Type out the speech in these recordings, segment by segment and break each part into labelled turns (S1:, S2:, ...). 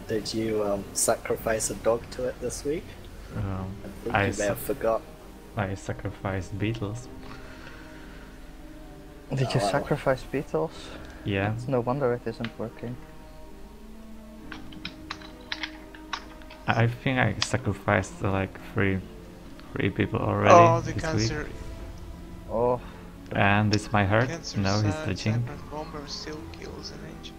S1: Did you sacrifice a dog to it this week?
S2: Um,
S1: I think
S2: I,
S1: you may have forgot.
S2: I sacrificed beetles.
S3: Did you
S1: Oh, wow.
S3: sacrifice beetles?
S2: Yeah.
S3: It's no wonder it isn't working.
S2: I think I sacrificed like three people already
S4: Oh, the
S2: this
S4: cancer.
S2: week.
S3: Oh,
S2: And this might hurt.
S4: Cancer
S2: No, he's glitching.
S4: Cyber Bomber still kills an engine.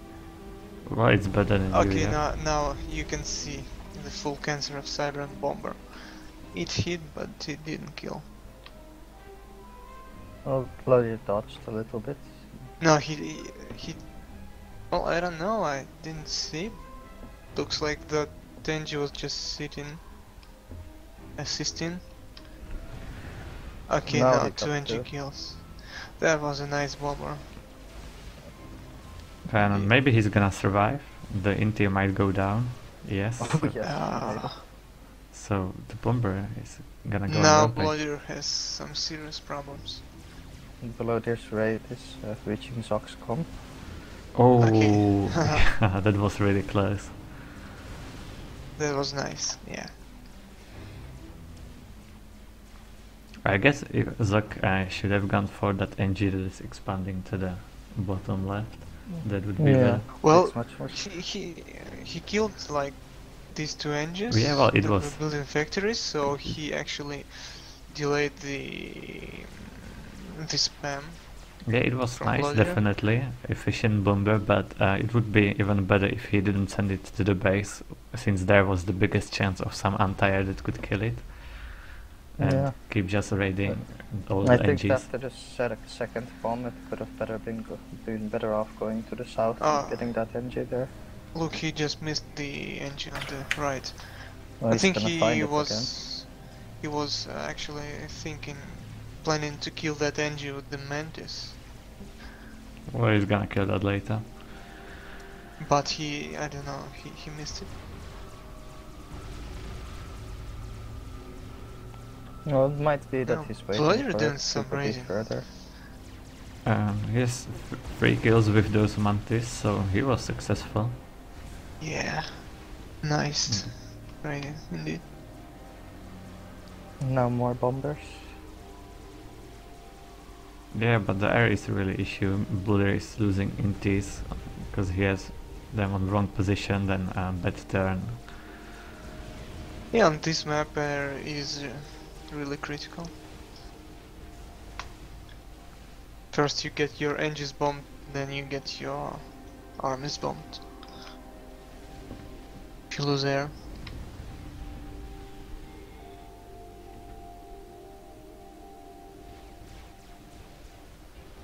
S2: Well, it's better than you.
S4: Okay,
S2: Yeah.
S4: now you can see the full cancer of Cyber Bomber. It hit, but it didn't kill.
S3: well, Blodir dodged a little bit.
S4: No, he. Well, I don't know. I didn't see. Looks like the Tenji was just sitting, assisting. Okay,
S3: Now
S4: now
S3: he
S4: 2
S3: got
S4: NG
S3: two.
S4: kills. That was a nice bomber.
S2: And maybe he's gonna survive. The Inti might go down. Yes.
S3: Oh yes, maybe.
S4: Ah.
S2: So the bomber is gonna go
S4: Now
S2: on rampage.
S4: Blodir has some serious problems.
S3: Blodir's raid is reaching Zoxcom.
S2: Oh,
S4: Okay.
S2: that was really close.
S4: That was nice, yeah.
S2: I guess if Zuck should have gone for that NG that is expanding to the bottom left. That would be
S3: Yeah.
S4: Well,
S3: Makes much more
S4: he killed like these 2 engines
S2: Yeah, well, it
S4: that
S2: was-
S4: were building factories, so he actually delayed the spam.
S2: Yeah, it was
S4: From
S2: nice,
S4: Blodir?
S2: definitely. Efficient bomber, but it would be even better if he didn't send it to the base, since there was the biggest chance of some anti-air that could kill it. And
S3: Yeah.
S2: keep just raiding all
S3: I
S2: the
S3: think
S2: NGs.
S3: after the second bomb it could have been better off going to the south
S4: Ah.
S3: and getting that NG there.
S4: Look, he just missed the engine on the right.
S3: Well,
S4: I
S3: he's
S4: think
S3: gonna
S4: he
S3: find it
S4: was actually planning to kill that engine with the Mantis,
S2: Well, he's gonna kill that later.
S4: but I don't know, he missed it.
S3: Well, it might be that
S4: No,
S3: he's waiting
S4: Blodir
S3: for
S4: doing
S3: it
S4: some
S3: to proceed
S4: raiding.
S3: further.
S2: He has 3 kills with those mantis, so he was successful.
S4: Yeah, nice. Right, indeed.
S3: Now more bombers.
S2: Yeah, but the air is really issue. Blodir is losing intis because he has them on wrong position, then bad turn.
S4: Yeah, on this map air is really critical. First you get your engines bombed, then you get your armies bombed. If you lose air.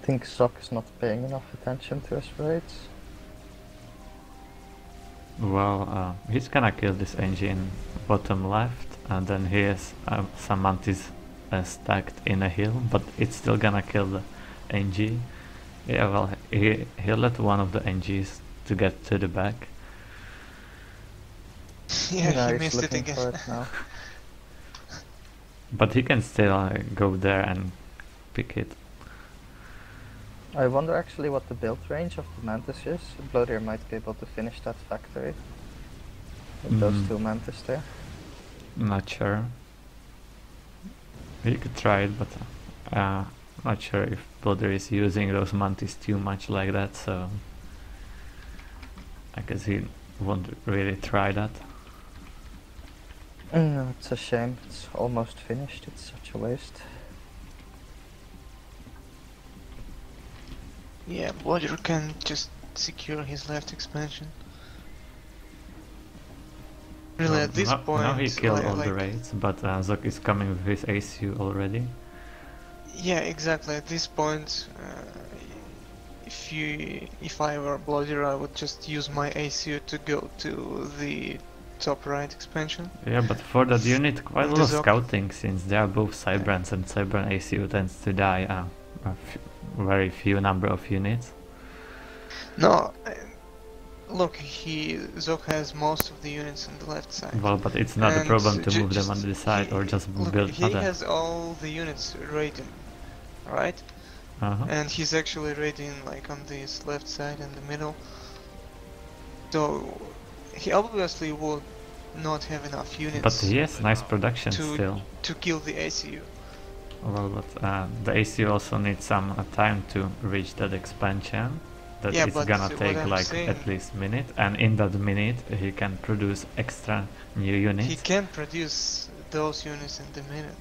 S3: I think Zoc is not paying enough attention to his raids.
S2: Well, he's gonna kill this engine bottom left, and then he has some mantis stacked in a hill, but it's still gonna kill the NG. Yeah, well, he'll let one of the NGs to get to the back.
S4: Yeah, he
S3: he's
S4: missed it
S3: looking
S4: again.
S3: for it now.
S2: But he can still go there and pick it.
S3: I wonder actually what the build range of the Mantis is. Blodir might be able to finish that factory with those 2 Mantis there.
S2: Not sure. He could try it, but not sure if Blodir is using those mantis too much like that, so I guess he won't really try that.
S3: No, it's a shame. It's almost finished. It's such a waste.
S4: Yeah, Blodir can just secure his left expansion. Really, at this point,
S2: now he killed all
S4: like,
S2: the raids, but Zoc is coming with his ACU already.
S4: yeah, exactly. At this point, if I were Blodir, I would just use my ACU to go to the top right expansion.
S2: Yeah, but for that you need quite a lot of
S4: Zoc.
S2: scouting, since they are both Cybrands, and Cybran ACU tends to die very few number of units.
S4: No, look, Zoc has most of the units on the left side.
S2: Well, but it's not a
S4: And
S2: problem to move them
S4: just-
S2: on the side or just
S4: Look,
S2: build
S4: he
S2: other.
S4: has all the units raiding, right? And he's actually raiding like on this left side and the middle. So he obviously would not have enough units
S2: But he has nice production
S4: to
S2: still.
S4: to kill the ACU.
S2: Well, but the ACU also needs some time to reach that expansion. That
S4: Yeah,
S2: it's
S4: but
S2: gonna
S4: what
S2: take
S4: I'm
S2: like
S4: saying,
S2: at least minute, and in that minute he can produce extra new units.
S4: he can produce those units in the minute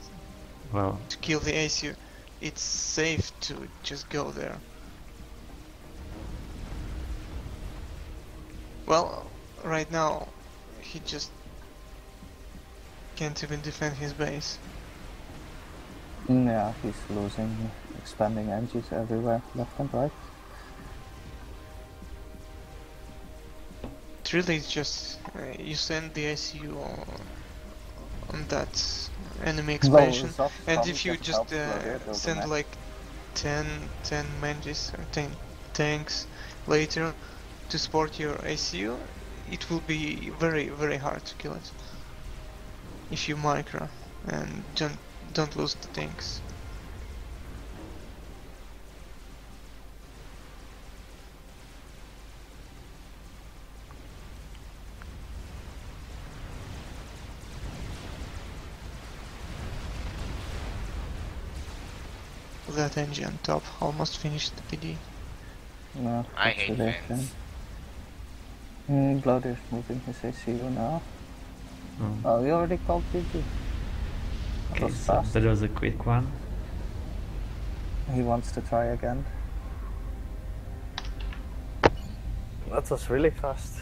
S2: Well,
S4: to kill the ACU. It's safe to just go there. Well, right now he just can't even defend his base.
S3: Yeah, he's losing, expanding engines everywhere, left and right.
S4: It really is just you send the ACU on that enemy expansion, and if you just send like 10 mantis or 10 tanks later to support your ACU, it will be very, very hard to kill it if you micro and don't lose the tanks. That engine on top almost finished the PD.
S3: No,
S5: I hate fans.
S3: Blodir's moving his ACU now.
S2: mm.
S3: Oh, you already called GG. That
S2: Okay,
S3: was
S2: so
S3: fast.
S2: that was a quick one.
S3: He wants to try again. That was really fast.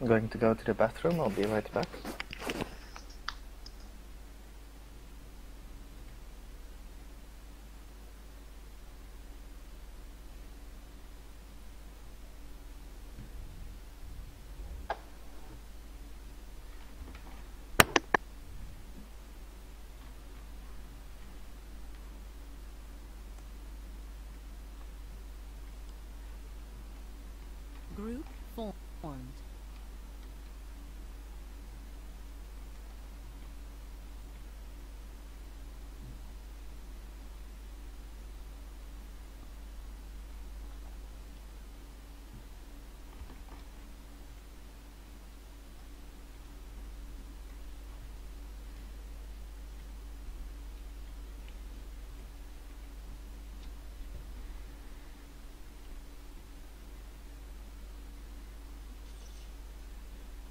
S3: I'm going to go to the bathroom, I'll be right back.
S6: Group formed.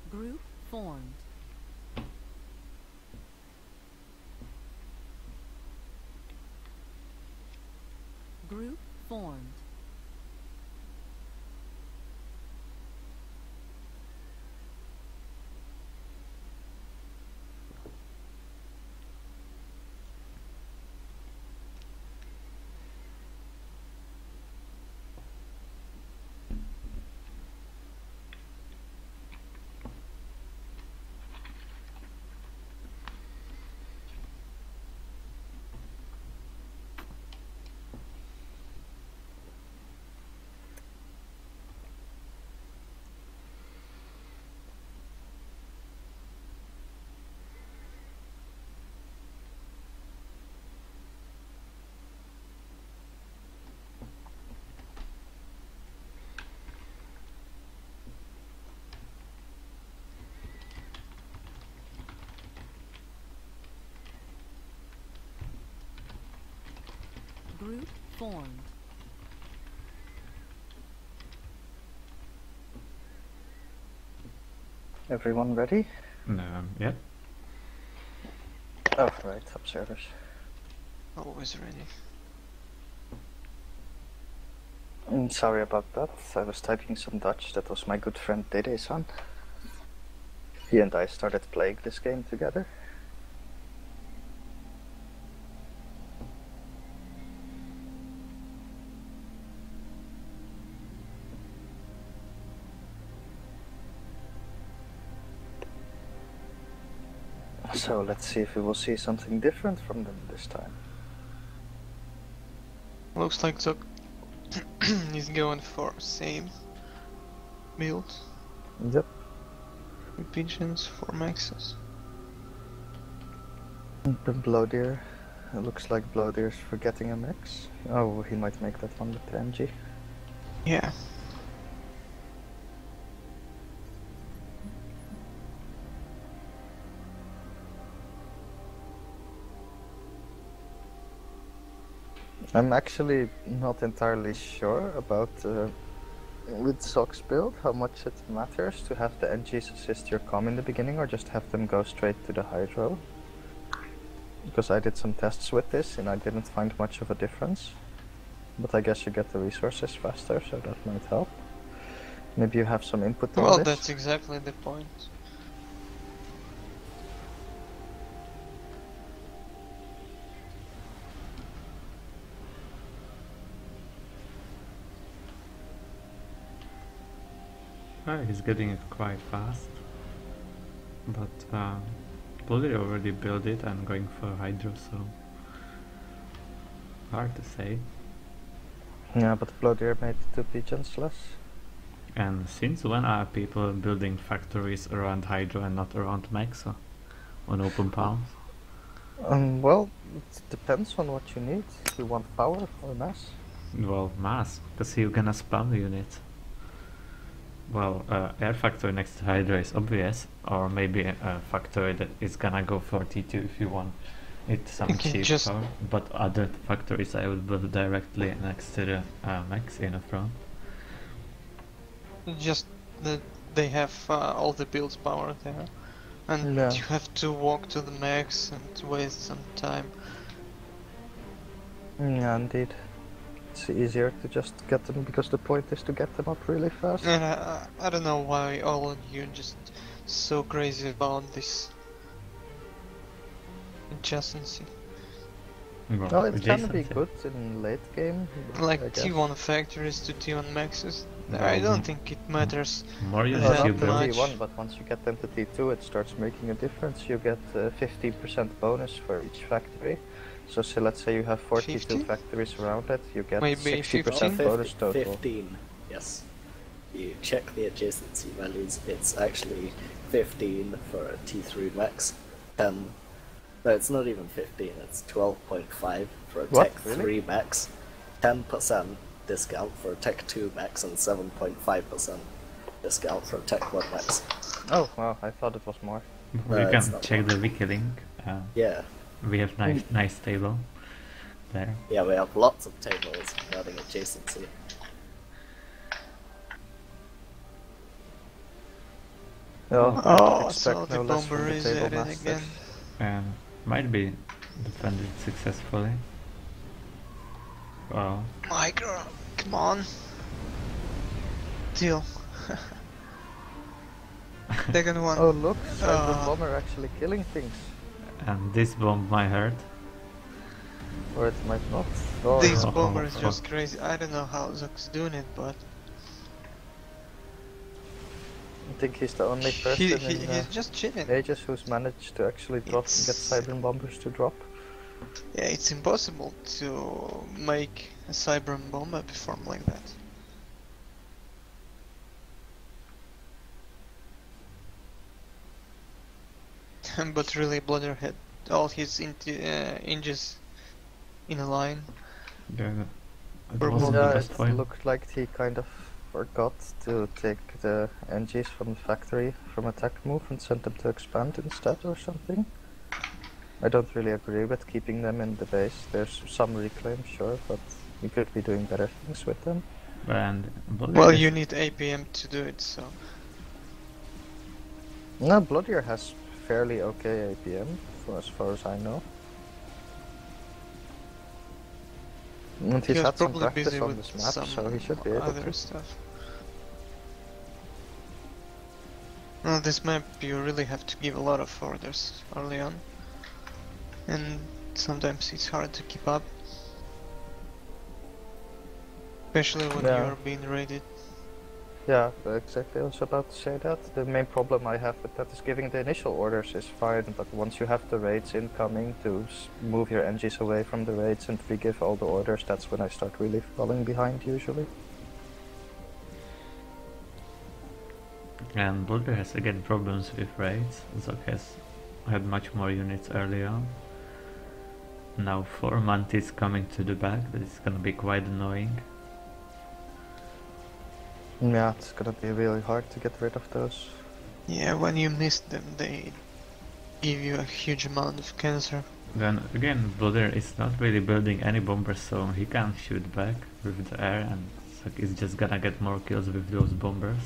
S6: Group formed. Group formed. Group formed.
S3: Everyone ready?
S2: Yep.
S3: Oh, right, observers.
S4: Always ready.
S3: Sorry about that, I was typing some Dutch, that was my good friend Dede's son. He and I started playing this game together. So let's see if we will see something different from them this time.
S4: Looks like Zok is going for same build.
S3: Yep.
S4: Pigeons for maxes.
S3: The Blodir. It looks like Blodir's forgetting a mix. Oh, he might make that one with the MG.
S4: Yeah.
S3: I'm actually not entirely sure about with Zok's build how much it matters to have the NGs assist your comm in the beginning or just have them go straight to the Hydro. Because I did some tests with this and I didn't find much of a difference. But I guess you get the resources faster, so that might help. Maybe you have some input on
S4: Well,
S3: this?
S4: that's exactly the point.
S2: He's getting it quite fast. But Blodir already built it and going for Hydro, so hard to say.
S3: Yeah, but Blodir made the 2 pigeons less.
S2: And since when are people building factories around Hydro and not around Maxa on open palms?
S3: Well, it depends on what you need. You want power or mass?
S2: Well, mass, because you're gonna spam unit. Well, air factory next to Hydra is obvious, or maybe a factory that is gonna go for T2 if you want it some
S4: You can
S2: cheap
S4: just-
S2: power. But other factories I would build directly next to the max in the front.
S4: Just that they have all the build power there. And
S3: Yeah.
S4: you have to walk to the max and waste some time.
S3: Yeah, indeed. It's easier to just get them because the point is to get them up really fast.
S4: And I don't know why all of you just so crazy about this adjacency.
S3: Well, it can be
S2: adjacency.
S3: good in late game. but I
S4: Like
S3: guess.
S4: T1 factories to T1 maxes.
S2: Well,
S4: I don't think it matters.
S2: More
S4: Yeah,
S2: units
S3: Well,
S2: you
S3: not the
S2: build,
S4: much.
S3: T1, but once you get them to T2 it starts making a difference. You get 50% bonus for each factory. So let's say you have 42
S4: 50?
S3: factories around it, you get
S4: Maybe
S3: 60%
S4: 15?
S3: bonus total.
S1: 15, yes. You check the adjacency values, it's actually 15 for a T3 max, 10. No, it's not even 15, it's 12.5 for a
S3: What?
S1: Tech
S3: Really?
S1: 3 max, 10% discount for a Tech 2 max, and 7.5% discount for a Tech 1 max.
S3: Oh, wow, I thought it was more.
S2: you
S1: it's
S2: can
S1: not
S2: check
S1: much.
S2: the wiki link.
S1: Yeah,
S2: We have nice table there.
S1: yeah, we have lots of tables regarding adjacency.
S3: Oh,
S4: Oh,
S3: expect
S4: so the
S3: no less from
S4: bomber
S3: the
S4: is
S3: table
S4: at it
S3: masters.
S4: again.
S2: And might be defended successfully. Well,
S4: Micro, come on. Deal. Second one.
S3: Oh look, Cyber
S4: Ah.
S3: Bomber actually killing things.
S2: and this bomb might hurt.
S3: Or it might not. Oh,
S4: This
S2: Oh,
S4: bomber is
S2: fuck.
S4: just crazy. I don't know how Zok's doing it, but
S3: I think he's the only person
S4: he's just chilling.
S3: in ages who's managed to actually drop and get
S4: It's-
S3: Cyber Bombers to drop.
S4: Yeah, it's impossible to make a Cyber bomber perform like that. But really, Blodir had all his inches in a line.
S2: Yeah, it
S4: Purple.
S2: wasn't the
S3: Yeah,
S2: best
S3: it
S2: point.
S3: looked like he kind of forgot to take the NGs from the factory from attack move and sent them to expand instead or something. I don't really agree with keeping them in the base. There's some reclaim, sure, but you could be doing better things with them.
S2: And Blodir
S4: Well,
S2: is-
S4: you need APM to do it, so.
S3: No, Bloodier has fairly okay APM, for as far as I know. And
S4: He
S3: he's
S4: was
S3: had some
S4: probably
S3: practice
S4: busy
S3: on
S4: with
S3: this map,
S4: some
S3: so he should be able
S4: other
S3: to.
S4: stuff. No, this map you really have to give a lot of orders early on, and sometimes it's hard to keep up, especially when
S3: Yeah.
S4: you're being raided.
S3: Yeah, exactly. I was about to say that. The main problem I have with that is giving the initial orders is fine, but once you have the raids incoming to move your NGs away from the raids and re-give all the orders, that's when I start really falling behind usually.
S2: And Blodir has again problems with raids. Zog has had much more units early on. Now 4 Mantis coming to the back, that is gonna be quite annoying.
S3: Yeah, it's gonna be really hard to get rid of those.
S4: Yeah, when you miss them, they give you a huge amount of cancer.
S2: Then again, Blodir is not really building any bombers, so he can't shoot back with the air, and Zog is just gonna get more kills with those bombers.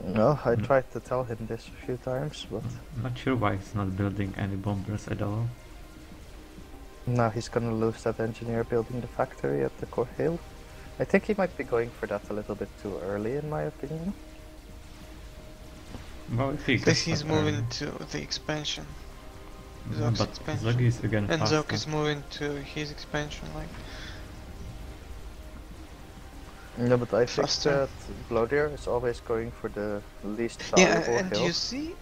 S3: No, I tried to tell him this a few times, but...
S2: I'm not sure why he's not building any bombers at all.
S3: Now he's gonna lose that engineer building the factory at the core hill. I think he might be going for that a little bit too early, in my opinion.
S2: Well, if he
S4: Because
S2: gets
S4: he's
S2: that
S4: moving
S2: early.
S4: to the expansion.
S2: Yeah,
S4: Zog's
S2: but
S4: expansion.
S2: Zog is again
S4: And
S2: faster.
S4: Zog is moving to his expansion, like...
S3: No, but I think
S4: Faster.
S3: that Blodir is always going for the least
S4: Yeah,
S3: valuable
S4: and
S3: hill.
S4: you see,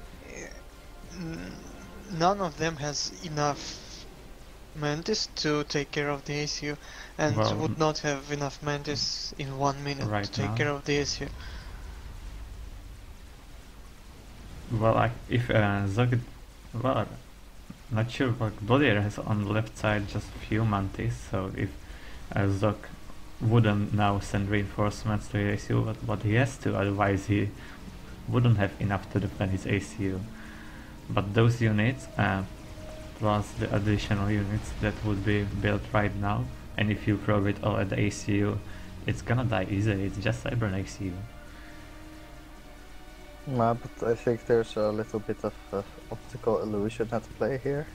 S4: none of them has enough mantis to take care of the ACU, and
S2: Well,
S4: would not have enough mantis in 1 minute
S2: right
S4: to take
S2: now.
S4: care of the ACU.
S2: Well, if Zog, well, not sure, but Blodir has on the left side just few Mantis, so if Zog wouldn't now send reinforcements to the ACU, but he has to, otherwise he wouldn't have enough to defend his ACU. But those units, plus the additional units that would be built right now, and if you throw it all at the ACU, it's gonna die easily, it's just Cyber ACU.
S3: Nah, but I think there's a little bit of optical illusion at play here.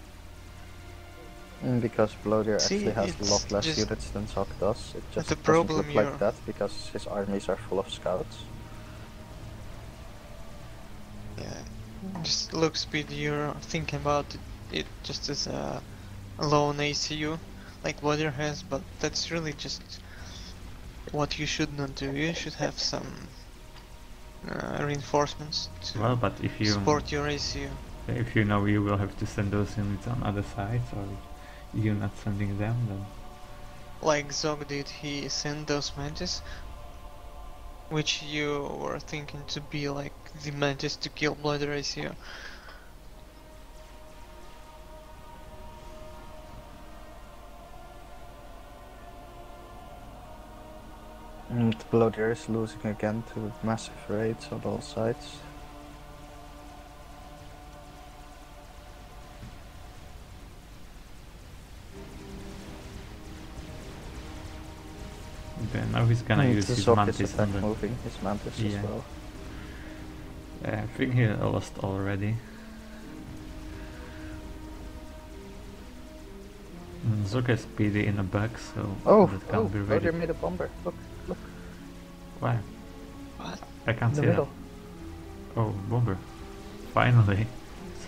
S3: Because Blodir
S4: See,
S3: actually has a
S4: it's
S3: lot less
S4: just-
S3: units than Zog does. It just
S4: the
S3: doesn't
S4: problem
S3: look like
S4: here-
S3: that because his armies are full of scouts.
S4: Yeah, just look speed, you're thinking about it just as a lone ACU, like Blodir has, but that's really just what you should not do. You should have some reinforcements to
S2: Well, but if you
S4: support your ACU.
S2: if you know you will have to send those units on other sides, or you're not sending them, then
S4: Like Zog did, he sent those mantis, which you were thinking to be like the mantis to kill Blodir ACU.
S3: And Blodir is losing again to massive raids on all sides.
S2: then now he's gonna use his
S3: Zog is
S2: Mantis on
S3: attack
S2: the...
S3: moving his mantis
S2: Yeah.
S3: as well.
S2: I think he lost already. Zog has PD in the back, so
S3: Oh,
S2: that can't be ready.
S3: Blodir made a bomber. Look, look,
S2: Why?
S4: What?
S2: I
S3: in
S2: can't
S3: the
S2: see
S3: middle.
S2: that. Oh, bomber. Finally.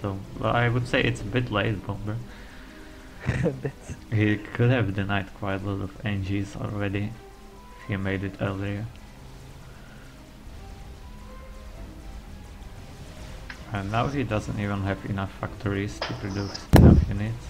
S2: So, well, I would say it's a bit late, bomber.
S3: A bit.
S2: He could have denied quite a lot of NGs already if he made it earlier. And now he doesn't even have enough factories to produce enough units.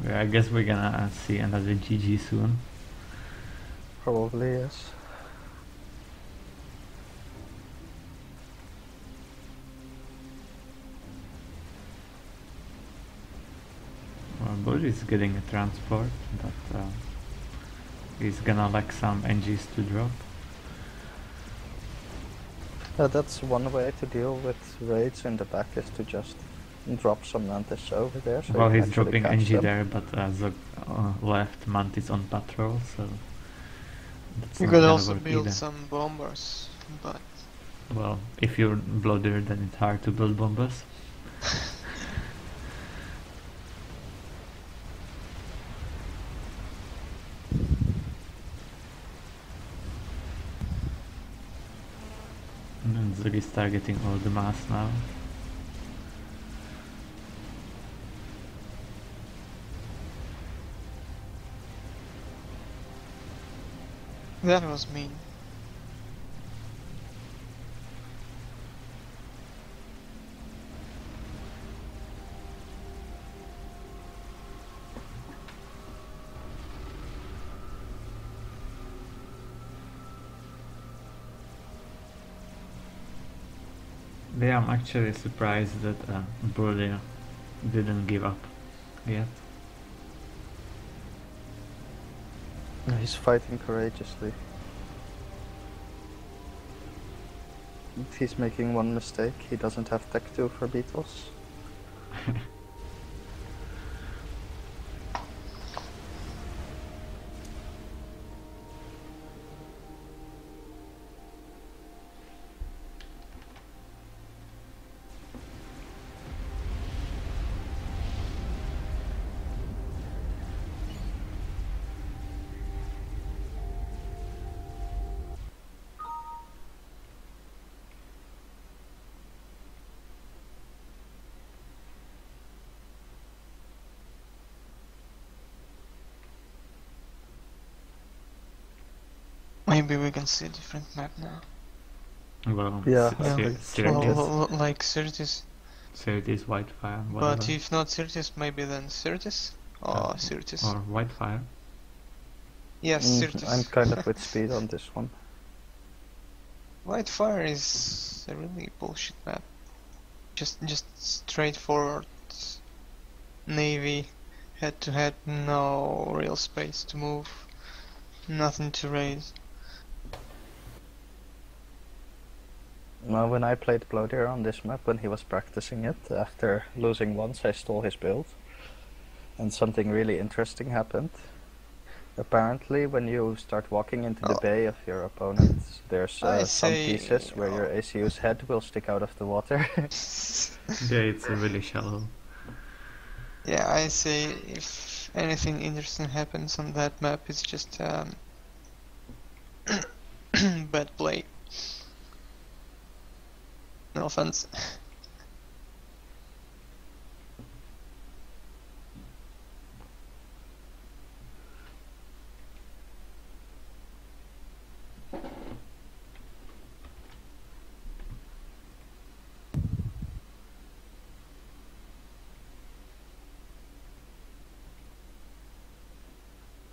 S2: Yeah, I guess we're gonna see another GG soon.
S3: Probably, yes.
S2: Well, Blodir is getting a transport, but he's gonna lack some NGs to drop.
S3: That's one way to deal with raids in the back is to just drop some mantis over there. So
S2: Well,
S3: you
S2: he's
S3: can actually
S2: dropping
S3: catch
S2: NG
S3: them.
S2: there, but Zog left Mantis on patrol, so that's
S4: You
S2: not
S4: could
S2: gonna
S4: also
S2: work
S4: build
S2: either.
S4: some bombers, but
S2: Well, if you're Blodir, then it's hard to build bombers. And then Mozart is targeting all the mass now.
S4: That was mean.
S2: Yeah, I'm actually surprised that Blodir didn't give up yet.
S3: He's fighting courageously. If he's making one mistake, he doesn't have Tokyto for beetles.
S4: Maybe we can see a different map now.
S2: Well,
S3: Yeah,
S4: like Sirtis.
S2: Sirtis, Whitefire, whatever.
S4: But if not Sirtis, maybe then Sirtis? Or Sirtis.
S2: Or Whitefire.
S4: Yes, Sirtis.
S3: I'm kind of with speed on this one.
S4: Whitefire is a really bullshit map. Just straightforward navy, head to head, no real space to move, nothing to raise.
S3: Well, when I played Blodir on this map, when he was practicing it, after losing once, I stole his build. And something really interesting happened. Apparently, when you start walking into the bay of your opponent, there's some pieces where your ACU's head will stick out of the water.
S2: Yeah, it's really shallow.
S4: Yeah, I say if anything interesting happens on that map, it's just bad play. No offense.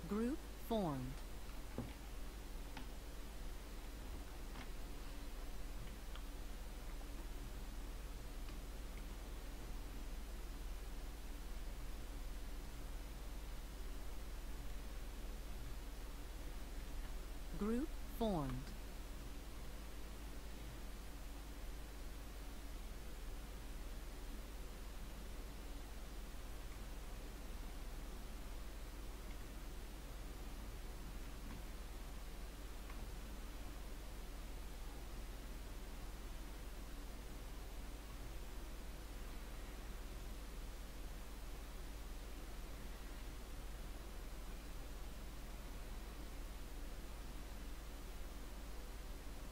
S6: Group formed. Group formed.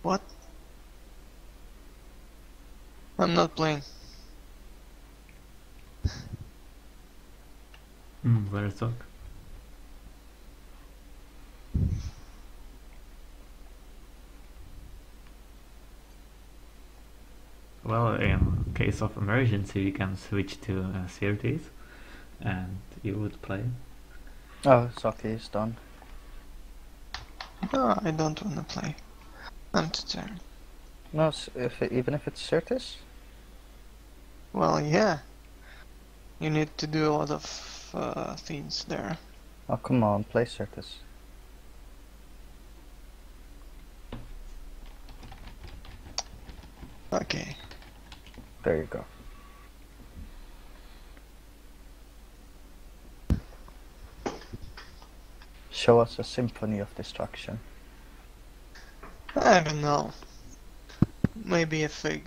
S4: What? I'm not playing.
S2: Where's Talk? Well, in case of emergency, you can switch to Sirtis, and you would play.
S3: Oh, Saki is done.
S4: No, I don't wanna play. I'm too tired.
S3: No, even if it's Sirtis?
S4: Well, yeah. You need to do a lot of things there.
S3: Oh, come on, play Sirtis.
S4: Okay.
S3: There you go. Show us a symphony of destruction.
S4: I don't know. Maybe if I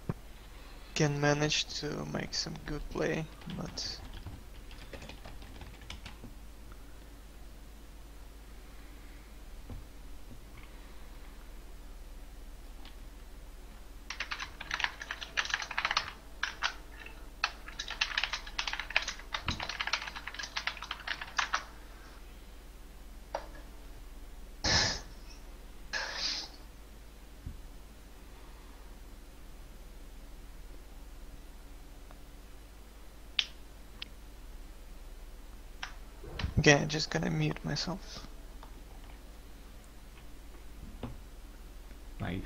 S4: can manage to make some good play, but... Again, just gonna mute myself.
S2: Nice.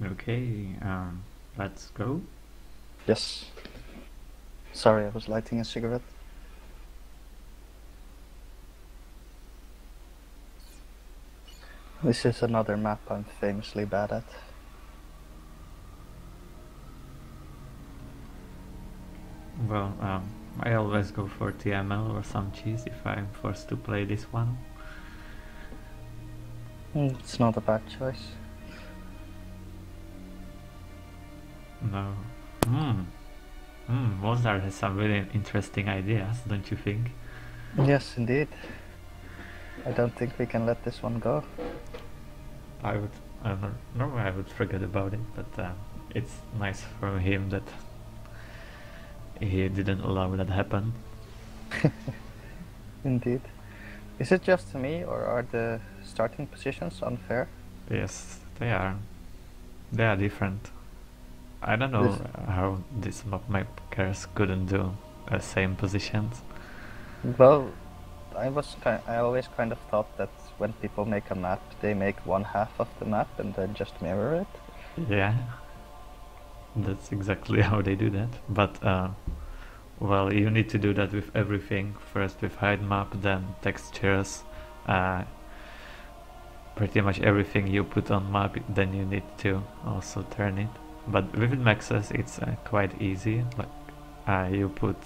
S2: Okay, let's go.
S3: Yes. Sorry, I was lighting a cigarette. This is another map I'm famously bad at.
S2: Well, I always go for TML or some cheese if I'm forced to play this one.
S3: It's not a bad choice.
S2: No. Mozart has some really interesting ideas, don't you think?
S3: Yes, indeed. I don't think we can let this one go.
S2: I don't know, I would forget about it, but it's nice for him that he didn't allow that happen.
S3: Indeed. Is it just me, or are the starting positions unfair?
S2: Yes, they are. They are different. I don't know how this map makers couldn't do same positions.
S3: Well, I always kind of thought that when people make a map, they make one half of the map and then just mirror it.
S2: Yeah, that's exactly how they do that. But well, you need to do that with everything. First with height map, then textures, pretty much everything you put on map, then you need to also turn it. But with Maxes it's quite easy. Like you put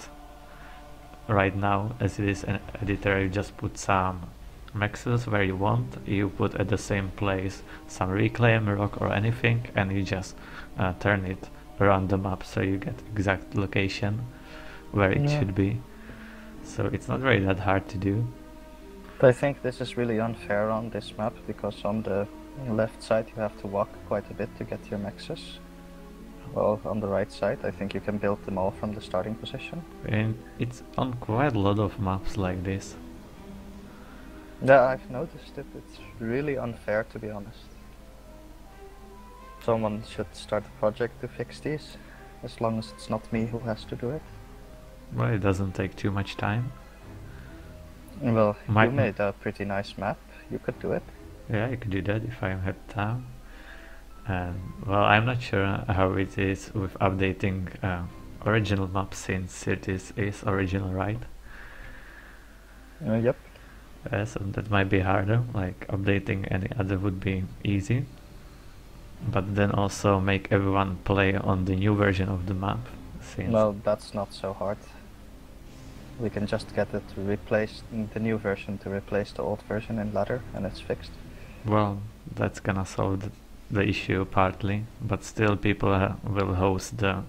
S2: right now, as it is an editor, you just put some Maxes where you want. You put at the same place some reclaim, rock or anything, and you just turn it around the map so you get exact location where it should be. So it's not really that hard to do.
S3: But I think this is really unfair on this map, because on the left side you have to walk quite a bit to get your maxes. Well, on the right side I think you can build them all from the starting position.
S2: And it's on quite a lot of maps like this.
S3: Yeah, I've noticed it. It's really unfair, to be honest. Someone should start a project to fix these, as long as it's not me who has to do it.
S2: Well, it doesn't take too much time.
S3: Well, you made a pretty nice map. You could do it.
S2: Yeah, I could do that if I had time. And well, I'm not sure how it is with updating original maps, since it is original, right?
S3: Yep.
S2: So that might be harder. Like updating any other would be easy, but then also make everyone play on the new version of the map.
S3: Well, that's not so hard. We can just get it replaced, the new version to replace the old version in ladder, and it's fixed.
S2: Well, that's gonna solve the issue partly, but still people will host the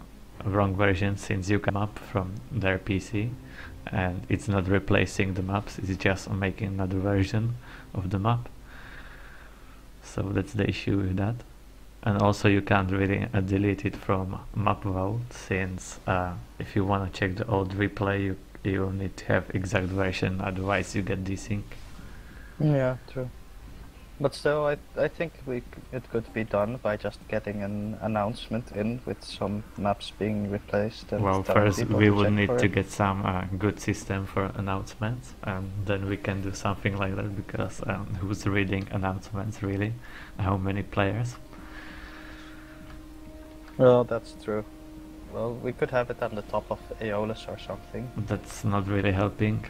S2: wrong version, since you come up from their PC and it's not replacing the maps, it's just making another version of the map. So that's the issue with that. And also you can't really delete it from map vault, since if you want to check the old replay, you need to have exact version, otherwise you get desync.
S3: Yeah, true. But still, I think it could be done by just getting an announcement in with some maps being replaced. And
S2: well, first we would need to get some good system for announcements, and then we can do something like that, because who's reading announcements really? How many players?
S3: Well, that's true. Well, we could have it on the top of Aeolus or something.
S2: That's not really helping.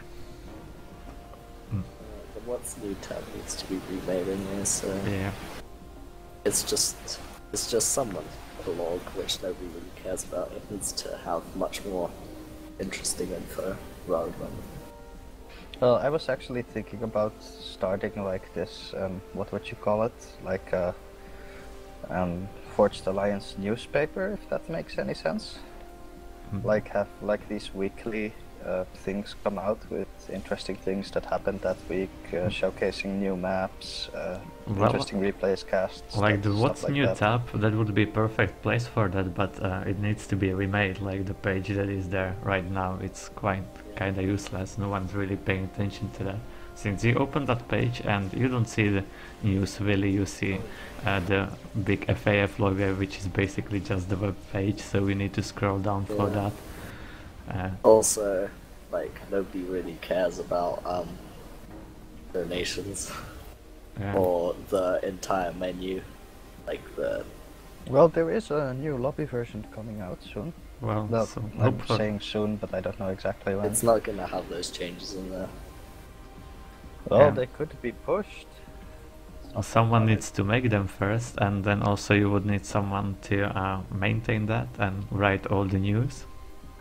S1: The what's new tab needs to be remade anyway, so
S2: yeah.
S1: It's just someone's blog which nobody really cares about. It needs to have much more interesting info rather than.
S3: Well, I was actually thinking about starting like this. What would you call it? Like Forged Alliance newspaper, if that makes any sense. Like have like these weekly things come out with interesting things that happened that week, showcasing new maps, interesting replays casts.
S2: Like the what's
S3: like
S2: new
S3: that.
S2: tab, that would be a perfect place for that, but it needs to be remade. Like the page that is there right now, it's kinda useless. No one's really paying attention to that. since you open that page and you don't see the news really, you see the big FAF logo, which is basically just the web page, so we need to scroll down for that.
S1: Also, like, nobody really cares about donations or the entire menu, like the...
S3: Well, there is a new lobby version coming out soon.
S2: Well, so
S3: I'm saying soon, but I don't know exactly when.
S1: It's not gonna have those changes in there.
S3: Well, they could be pushed.
S2: Someone needs to make them first, and then also you would need someone to maintain that and write all the news.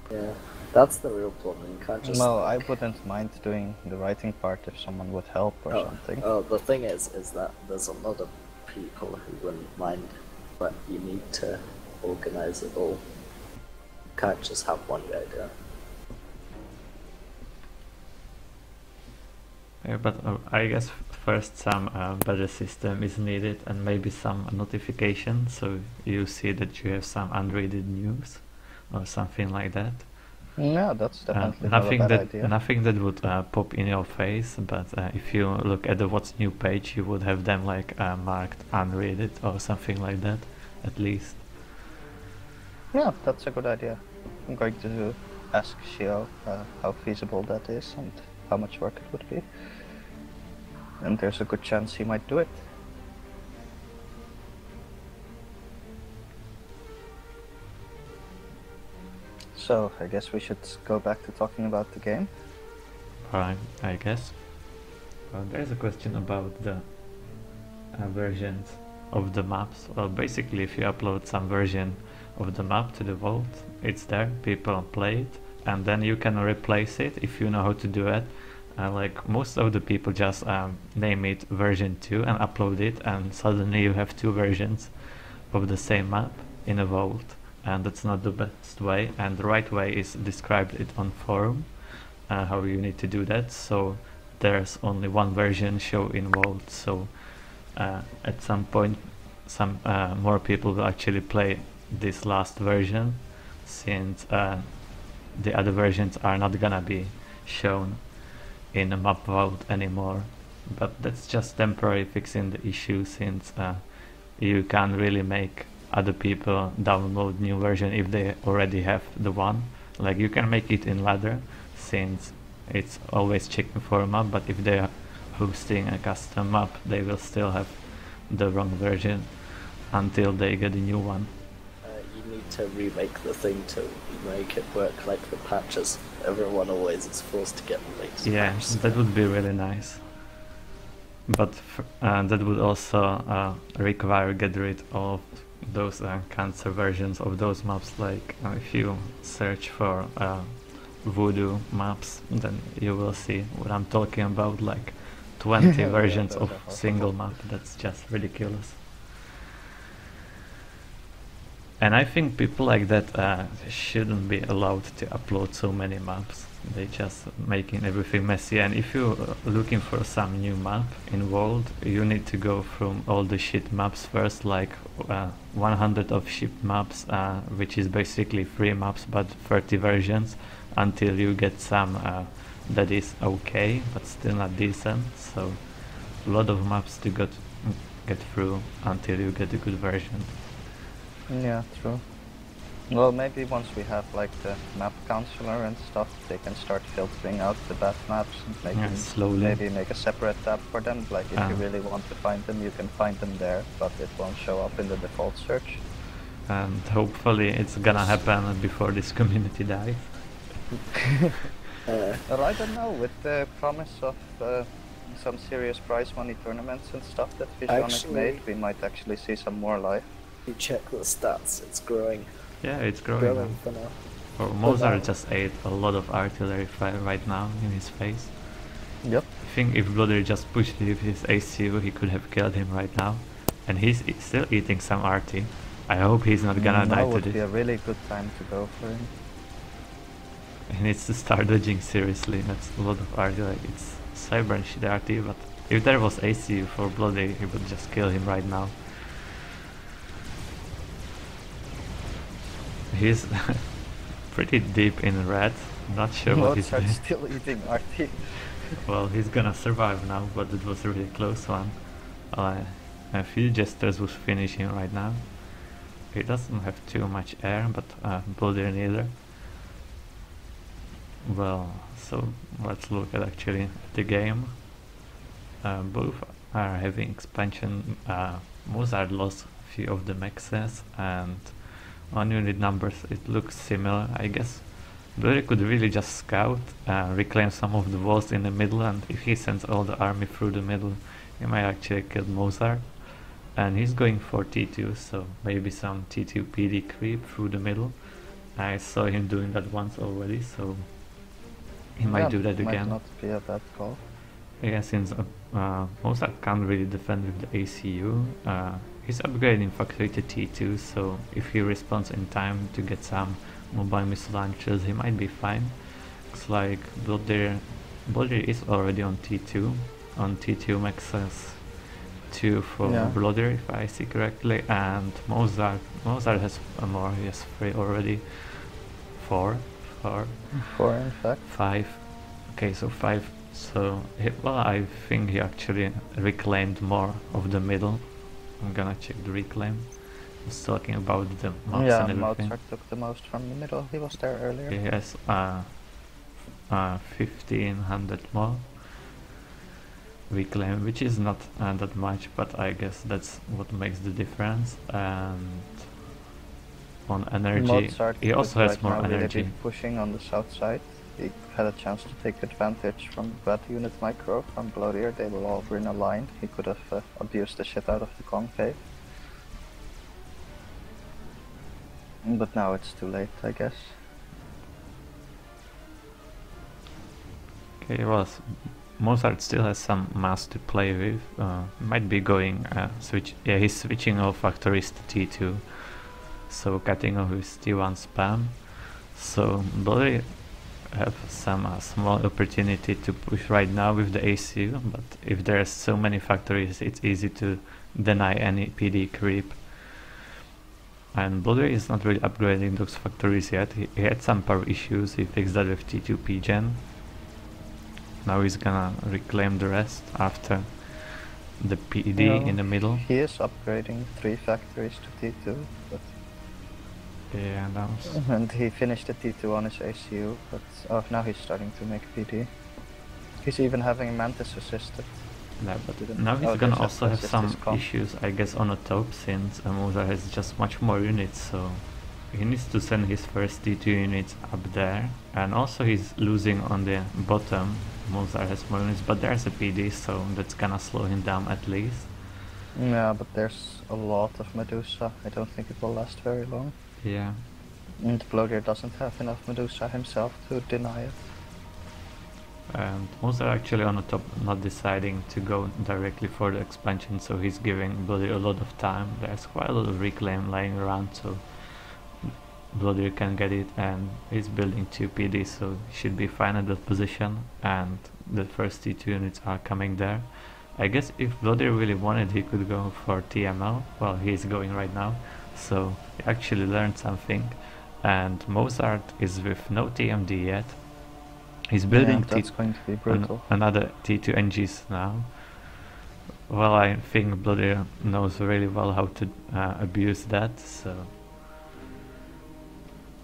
S1: Yeah, that's the real problem. You can't just...
S3: No, I wouldn't mind doing the writing part if someone would help or something.
S1: Oh, the thing is that there's a lot of people who wouldn't mind, but you need to organize it all. You can't just have one guy do it.
S2: Yeah, but I guess first some better system is needed, and maybe some notification, so you see that you have some unreaded news or something like that.
S3: Yeah, that's definitely not a bad idea.
S2: Nothing that would pop in your face, but if you look at the what's new page, you would have them like marked unreaded or something like that, at least.
S3: Yeah, that's a good idea. I'm going to ask Shio how feasible that is and how much work it would be. And there's a good chance he might do it. So, I guess we should go back to talking about the game.
S2: Alright, I guess. There's a question about the versions of the maps. Well, basically if you upload some version of the map to the vault, it's there, people play it, and then you can replace it if you know how to do it. Like most of the people just name it version 2 and upload it, and suddenly you have two versions of the same map in a vault, and that's not the best way. And the right way is described it on forum, how you need to do that. So there's only one version show in vault, so at some point some more people will actually play this last version, since the other versions are not gonna be shown in a map vault anymore. But that's just temporary fixing the issue, since you can't really make other people download new version if they already have the one. Like you can make it in ladder, since it's always checking for a map, but if they are hosting a custom map, they will still have the wrong version until they get a new one.
S1: You need to remake the thing to make it work like the patches. Everyone always is forced to get the latest patches.
S2: That would be really nice. But that would also require get rid of those cancer versions of those maps. Like if you search for voodoo maps, then you will see what I'm talking about, like 20 versions of single map. That's just ridiculous. And I think people like that shouldn't be allowed to upload so many maps. They just making everything messy. And if you're looking for some new map in world, you need to go from all the shit maps first, like 100 of ship maps, which is basically 3 maps but 30 versions, until you get some that is okay but still not decent. So a lot of maps to get through until you get a good version.
S3: Yeah, true. Well, maybe once we have like the map counselor and stuff, they can start filtering out the bad maps and
S2: slowly.
S3: Maybe make a separate tab for them. Like if you really want to find them, you can find them there, but it won't show up in the default search.
S2: And hopefully it's gonna happen before this community dies.
S3: I don't know, with the promise of some serious prize money tournaments and stuff that Visionic made, we might actually see some more life.
S1: You check the stats, it's growing.
S2: Yeah, it's growing
S1: for now.
S2: Or Mozart just ate a lot of artillery fire right now in his face.
S3: Yep.
S2: I think if Blodir just pushed with his ACU, he could have killed him right now. And he's still eating some RT. I hope he's not gonna die to this.
S3: Now would be a really good time to go for him.
S2: He needs to start dodging seriously. That's a lot of artillery. It's cyber and shit RT, but if there was ACU for Blodir, he would just kill him right now. He's pretty deep in red. Not sure what he's doing.
S3: Still eating RT.
S2: Well, he's gonna survive now, but it was a really close one. A few jesters was finishing right now. He doesn't have too much air, but Blodir neither. Well, so let's look at actually the game. Both are having expansion. Mozart lost a few of the mexes, and on unit numbers it looks similar. I guess Blodir could really just scout, reclaim some of the walls in the middle, and if he sends all the army through the middle, he might actually kill Mozart. And he's going for T2, so maybe some T2 PD creep through the middle. I saw him doing that once already, so he might do that again.
S3: Might not be a bad call.
S2: Yeah, since Mozart can't really defend with the ACU, he's upgrading factory to T2, so if he responds in time to get some mobile missile launchers, he might be fine. Looks like Blodir is already on T2, on T2 maxes 2 for Blodir, if I see correctly, and Mozart has more, he has 3 already. 4
S3: in fact.
S2: 5. Okay, so 5. So, well, I think he actually reclaimed more of the middle. I'm gonna check the reclaim. I was talking about the maps and everything.
S3: Mozart took the most from the middle. He was there earlier.
S2: He has 1500 more reclaim, which is not that much, but I guess that's what makes the difference. And on energy,
S3: Mozart
S2: he also has more
S3: really
S2: energy.
S3: Pushing on the south side. He had a chance to take advantage from bad unit micro from Blodir. They were all in a line. He could have abused the shit out of the concave. But now it's too late, I guess.
S2: Okay, well, Mozart still has some mass to play with. Might be going switch. Yeah, he's switching all factories to T2, so cutting off his T1 spam. So Blodir have some small opportunity to push right now with the ACU, but if there's so many factories, it's easy to deny any PD creep. And Blodir is not really upgrading those factories yet. He had some power issues. He fixed that with T2 PGen. Now he's gonna reclaim the rest after the PD in the middle.
S3: He is upgrading 3 factories to T2, but
S2: yeah,
S3: and he finished the T2 on his ACU, but now he's starting to make PD. He's even having Mantis assisted.
S2: Yeah, but now he's gonna also have some issues, I guess, on the top, since Mozart has just much more units, so he needs to send his first T2 units up there. And also he's losing on the bottom. Mozart has more units, but there's a PD, so that's gonna slow him down at least.
S3: Yeah, but there's a lot of Medusa. I don't think it will last very long.
S2: Yeah.
S3: And Blodir doesn't have enough Medusa himself to deny it.
S2: And Mozart actually on the top not deciding to go directly for the expansion, so he's giving Blodir a lot of time. There's quite a lot of reclaim lying around, so Blodir can get it, and he's building 2 PD, so he should be fine at that position, and the first T2 units are coming there. I guess if Blodir really wanted, he could go for TML. Well, he's going right now, so he actually learned something. And Mozart is with no TMD yet. He's building
S3: that's going to be brutal.
S2: Another T2 NGs now. Well, I think Blodir knows really well how to abuse that, so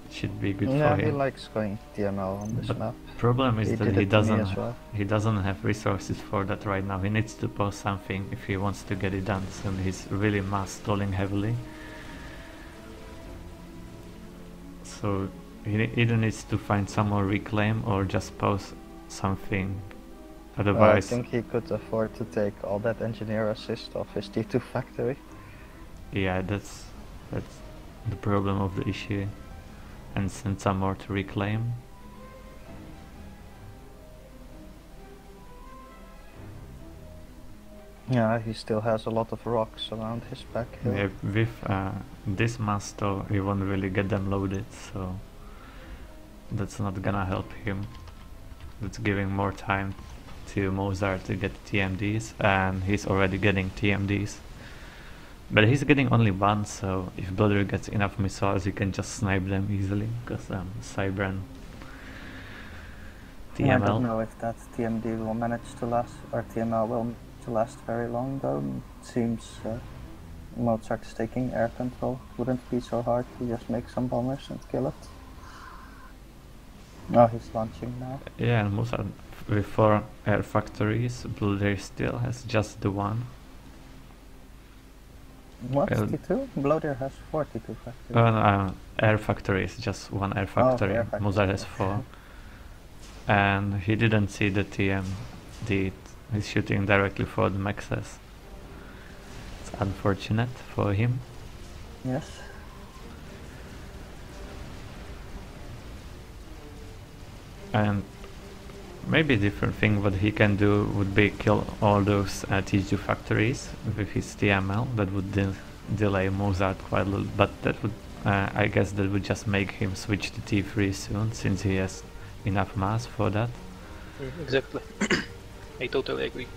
S2: it should be good for him.
S3: Yeah, he likes going TML on this map.
S2: Problem is that he doesn't have resources for that right now. He needs to post something if he wants to get it done, so he's really mass stalling heavily. So he either needs to find some more reclaim or just post something. Otherwise,
S3: I think he could afford to take all that engineer assist off his T2 factory.
S2: Yeah, that's the problem of the issue, and send some more to reclaim.
S3: Yeah, he still has a lot of rocks around his back hill.
S2: Yeah, with this master, he won't really get them loaded, so that's not gonna help him. That's giving more time to Mozart to get TMDs, and he's already getting TMDs. But he's getting only 1, so if Blodir gets enough missiles, he can just snipe them easily, because Cybran
S3: I don't
S2: TML.
S3: know if that TMD will manage to last, or TML will to last very long though. It seems Mozart is taking air control. Wouldn't be so hard to just make some bombers and kill it. Oh, he's launching now.
S2: Yeah, and Mozart with 4 air factories, Blodir still has just the one.
S3: What? T2? Blodir has 42 factories.
S2: No, air factories, just 1 air factory.
S3: air factory.
S2: Mozart has 4. And he didn't see the TMD. He's shooting directly for the mexes. It's unfortunate for him.
S3: Yes.
S2: And maybe a different thing what he can do would be kill all those T2 factories with his TML. That would delay Mozart quite a little, but that would, I guess that would just make him switch to T3 soon, since he has enough mass for that.
S5: Exactly. I totally agree.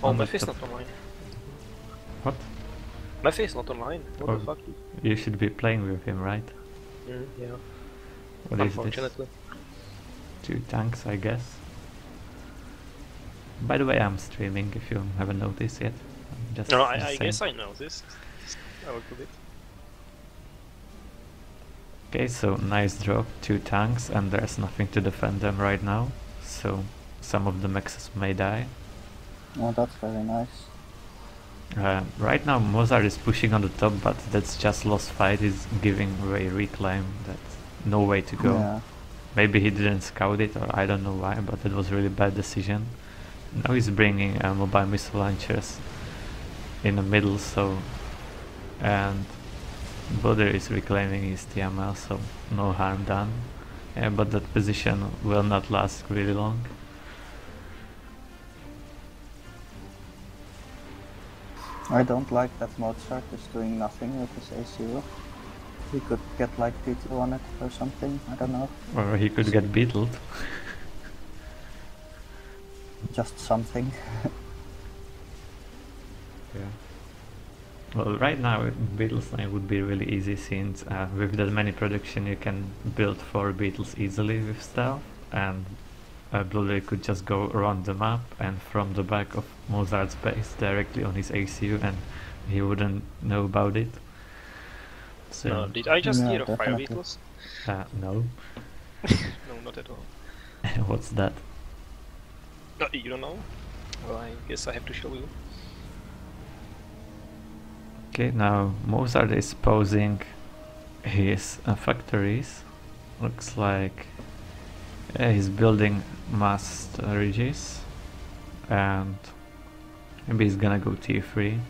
S5: Oh, my face not online.
S2: What?
S5: My face not online. What the fuck?
S2: You should be playing with him, right?
S5: Yeah.
S2: What is this?
S5: Unfortunately.
S2: 2 tanks, I guess. By the way, I'm streaming if you haven't noticed yet. Just
S5: No, I guess I know this. I will do it.
S2: Okay, so nice drop, 2 tanks, and there's nothing to defend them right now. So some of the mexes may die.
S3: Oh, that's very nice.
S2: Right now Mozart is pushing on the top, but that's just lost fight. He's giving away reclaim. That's no way to go.
S3: Yeah.
S2: Maybe he didn't scout it, or I don't know why, but it was really bad decision. Now he's bringing mobile missile launchers in the middle, so, and Blodir is reclaiming his TML, so no harm done. Yeah, but that position will not last really long.
S3: I don't like that Mozart is doing nothing with his ACU. He could get like T2 on it or something, I don't know.
S2: Or he could get beetled.
S3: Just something.
S2: Yeah. Well, right now Beetles line would be really easy, since with that many production you can build 4 Beetles easily with stealth, and Blodir could just go around the map and from the back of Mozart's base directly on his ACU, and he wouldn't know about it. So
S5: No, did I just hear of fire
S3: definitely.
S5: beetles?
S2: no.
S5: No, not at all.
S2: What's that?
S5: No, you don't know? Well, I guess I have to show you.
S2: Okay, now Mozart is posing his factories. Looks like he's building mass storages, and maybe he's gonna go T3.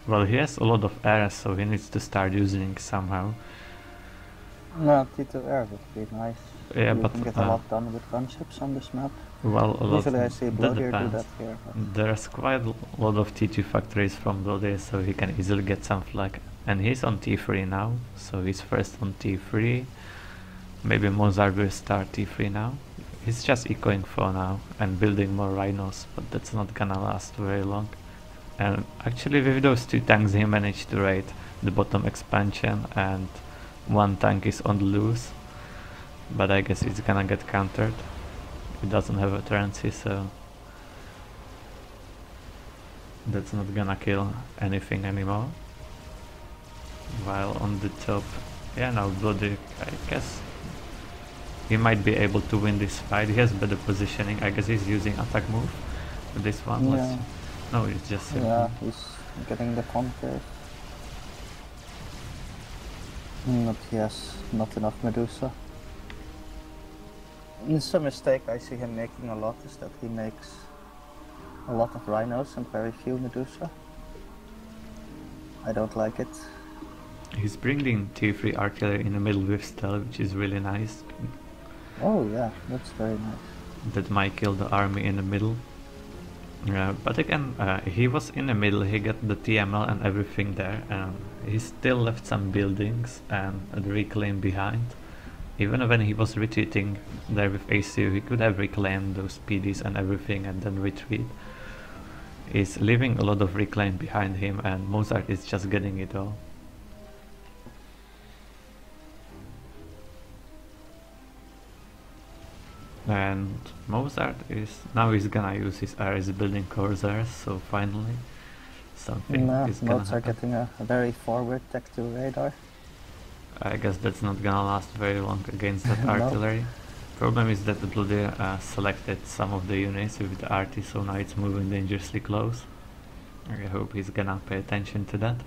S2: Well, he has a lot of air, so he needs to start using somehow.
S3: No, T2 air would be nice.
S2: Yeah,
S3: you
S2: but
S3: can get a lot done with gunships on this map.
S2: well, a lot.
S3: Usually I see
S2: that
S3: Blodir do
S2: depends.
S3: that here. But
S2: There's quite a lot of T2 factories from Blodir, so he can easily get some flag. And he's on T3 now, so he's first on T3. Maybe Mozart will start T3 now. He's just ecoing for now and building more rhinos, but that's not gonna last very long. And actually with those 2 tanks he managed to raid the bottom expansion, and 1 tank is on the loose. But I guess it's gonna get countered. It doesn't have a trancy, so that's not gonna kill anything anymore. While on the top, yeah, now Blodir, I guess he might be able to win this fight. He has better positioning. I guess he's using attack move with this one.
S3: Yeah.
S2: Let's see. No, it's just simple.
S3: yeah, he's getting the concave. But yes, not enough Medusa. It's a mistake I see him making a lot, is that he makes a lot of rhinos and very few Medusa. I don't like it.
S2: He's bringing T3 artillery in the middle with stealth, which is really nice.
S3: Oh yeah, that's very nice.
S2: That might kill the army in the middle. But again, he was in the middle, he got the TML and everything there. He still left some buildings and a reclaim behind. Even when he was retreating there with ACU, he could have reclaimed those PDs and everything and then retreat. He's leaving a lot of reclaim behind him, and Mozart is just getting it all. And Mozart is now he's gonna use his Ares building Corsairs, so finally something is gonna
S3: Mozart
S2: happen.
S3: getting a very forward tech to radar.
S2: I guess that's not gonna last very long against that
S3: No.
S2: artillery. Problem is that the Blodir selected some of the units with the arty, so now it's moving dangerously close. I hope he's gonna pay attention to that.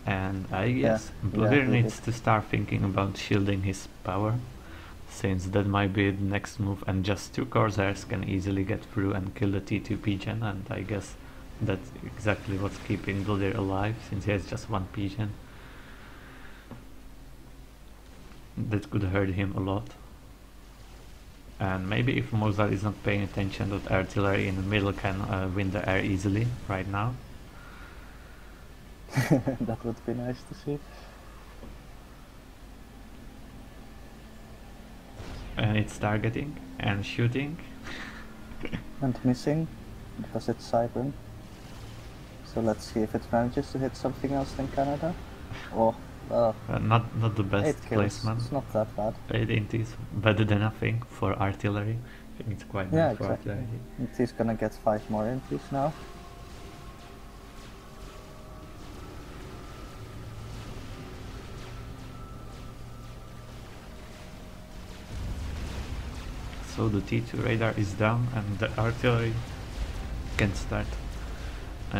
S2: And I guess Blodir needs to start thinking about shielding his power, since that might be the next move, and just 2 Corsairs can easily get through and kill the T2 pigeon, and I guess that's exactly what's keeping Blodir alive, since he has just 1 pigeon. That could hurt him a lot. And maybe if Mozart is not paying attention, that artillery in the middle can win the air easily right now.
S3: That would be nice to see.
S2: And it's targeting and shooting.
S3: And missing, because it's Siren. So let's see if it manages to hit something else than Canada. Oh,
S2: not the best
S3: 8 kills.
S2: placement.
S3: It's not that bad.
S2: 8 intis, better than nothing for artillery. I think it's quite nice for
S3: exactly.
S2: artillery.
S3: And he's gonna get 5 more intis now.
S2: So the T2 radar is down and the artillery can start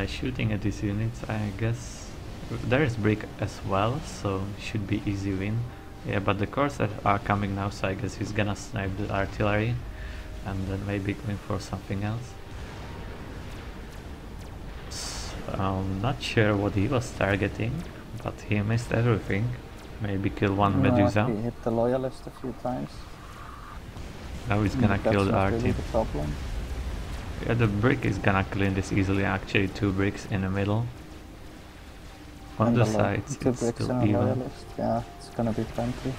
S2: shooting at these units, I guess. There is brick as well, so should be easy win. Yeah, but the Corsairs are coming now, so I guess he's gonna snipe the artillery and then maybe going for something else. I'm not sure what he was targeting, but he missed everything. Maybe kill one Medusa.
S3: He hit the Loyalist a few times.
S2: Now he's gonna kill the
S3: That's not
S2: arty.
S3: really the problem.
S2: Yeah, the brick is gonna clean this easily, actually 2 bricks in the middle. On
S3: And
S2: the sides
S3: 2
S2: it's
S3: bricks
S2: still
S3: and a
S2: even.
S3: Loyalist. Yeah, it's gonna be plenty.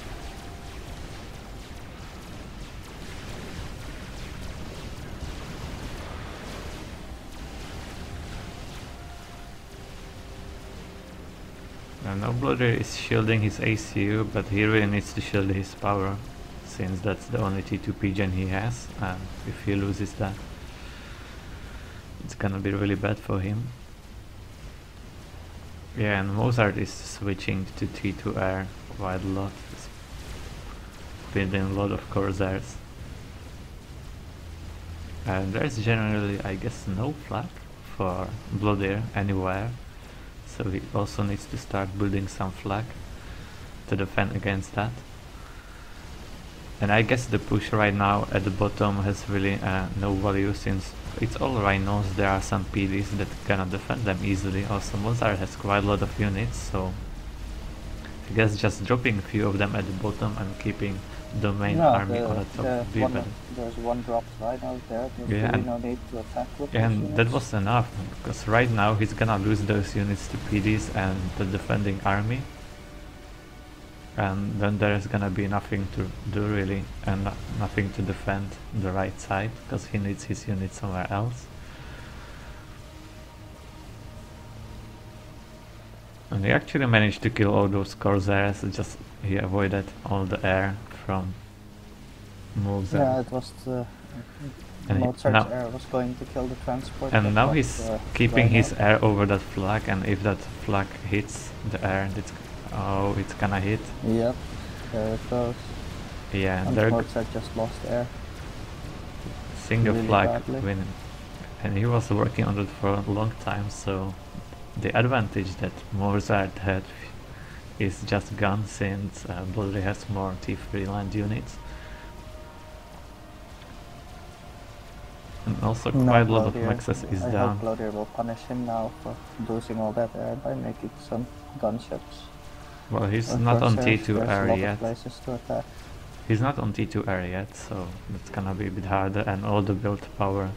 S2: And now Blodir is shielding his ACU, but he really needs to shield his power, since that's the only T2 pigeon he has, and if he loses that, it's gonna be really bad for him. Yeah, and Mozart is switching to T2 air quite a lot. He's building a lot of Corsairs. And there's generally, I guess, no flag for Blodir anywhere. So he also needs to start building some flag to defend against that. And I guess the push right now at the bottom has really no value, since it's all rhinos. There are some PDs that cannot defend them easily. Also Mozart has quite a lot of units, so I guess just dropping a few of them at the bottom and keeping the main army on the top would be better.
S3: There's 1 dropped right out there. There's really no need to attack with those
S2: and
S3: units.
S2: that was enough, because right now he's gonna lose those units to PDs and the defending army. And then there's gonna be nothing to do really, and nothing to defend the right side, because he needs his unit somewhere else. And he actually managed to kill all those Corsairs, just he avoided all the air from Mozart.
S3: Yeah, it was the
S2: And
S3: Mozart's air was going to kill the transport.
S2: And now
S3: but,
S2: he's keeping
S3: right
S2: his
S3: now.
S2: air over that flag, and if that flag hits the air, it's gonna hit.
S3: Yep, there it goes.
S2: Yeah,
S3: And
S2: they're
S3: Mozart just lost air.
S2: single
S3: really
S2: flag
S3: badly.
S2: winning. And he was working on it for a long time, so the advantage that Mozart had is just gone, since Blodir has more T3 land units. And also quite a lot of Maxes is
S3: I
S2: down.
S3: hope Blodir will punish him now for losing all that air by making some gunships.
S2: Well, he's
S3: Or
S2: not on
S3: Corsairs.
S2: T2
S3: There's a
S2: air
S3: lot of
S2: yet.
S3: places to attack.
S2: He's not on T2 air yet, so that's gonna be a bit harder, and all the build power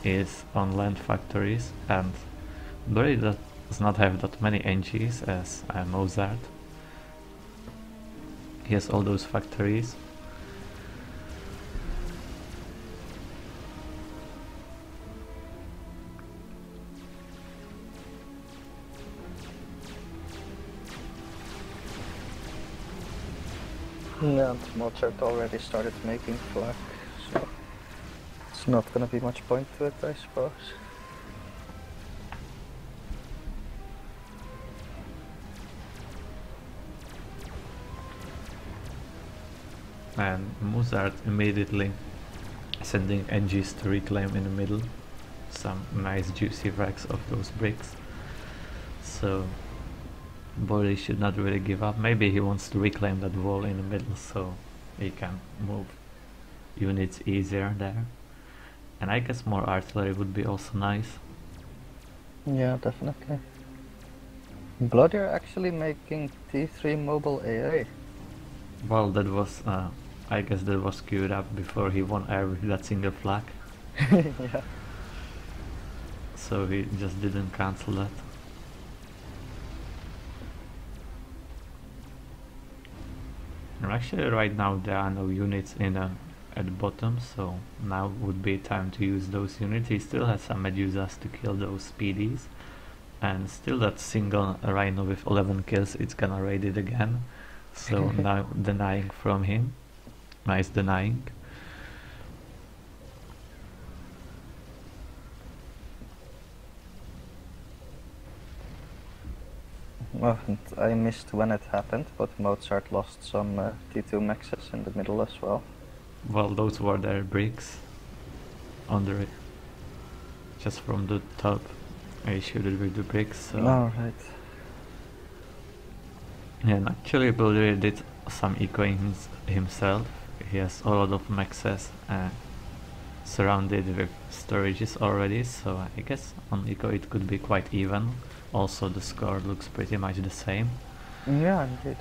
S2: is on land factories, and Blodir does not have that many NGs as Mozart. He has all those factories.
S3: Yeah, and Mozart already started making flak, so it's not gonna be much point to it, I suppose.
S2: And Mozart immediately sending NGs to reclaim in the middle. Some nice juicy wrecks of those bricks. So Blodir should not really give up. Maybe he wants to reclaim that wall in the middle so he can move units easier there. And I guess more artillery would be also nice.
S3: Yeah, definitely. Blodir actually making T3 mobile AA.
S2: Well, that was, I guess that was queued up before he won air with that single flag.
S3: Yeah.
S2: So he just didn't cancel that. And actually right now there are no units in at the bottom, so now would be time to use those units. He still has some Medusas to kill those speedies. And still that single Rhino with 11 kills, it's gonna raid it again. So now denying from him. Nice denying.
S3: Well, I missed when it happened, but Mozart lost some T2 maxes in the middle as well.
S2: Well, those were their bricks. Under it. Just from the top. I shoot it with the bricks, so...
S3: Alright.
S2: Yeah, and actually Blodir did some ecoing himself. He has a lot of maxes surrounded with storages already, so I guess on eco it could be quite even. Also the score looks pretty much the same.
S3: Yeah, indeed.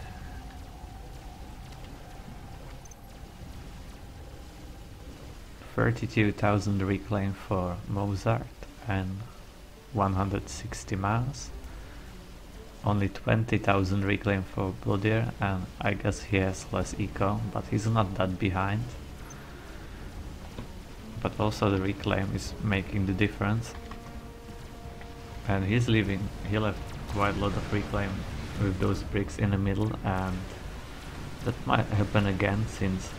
S2: $32,000 reclaim for Mozart and 160 mass. Only 20,000 reclaim for Blodir, and I guess he has less eco, but he's not that behind. But also the reclaim is making the difference. And he's leaving, he left quite a lot of reclaim with those bricks in the middle, and that might happen again since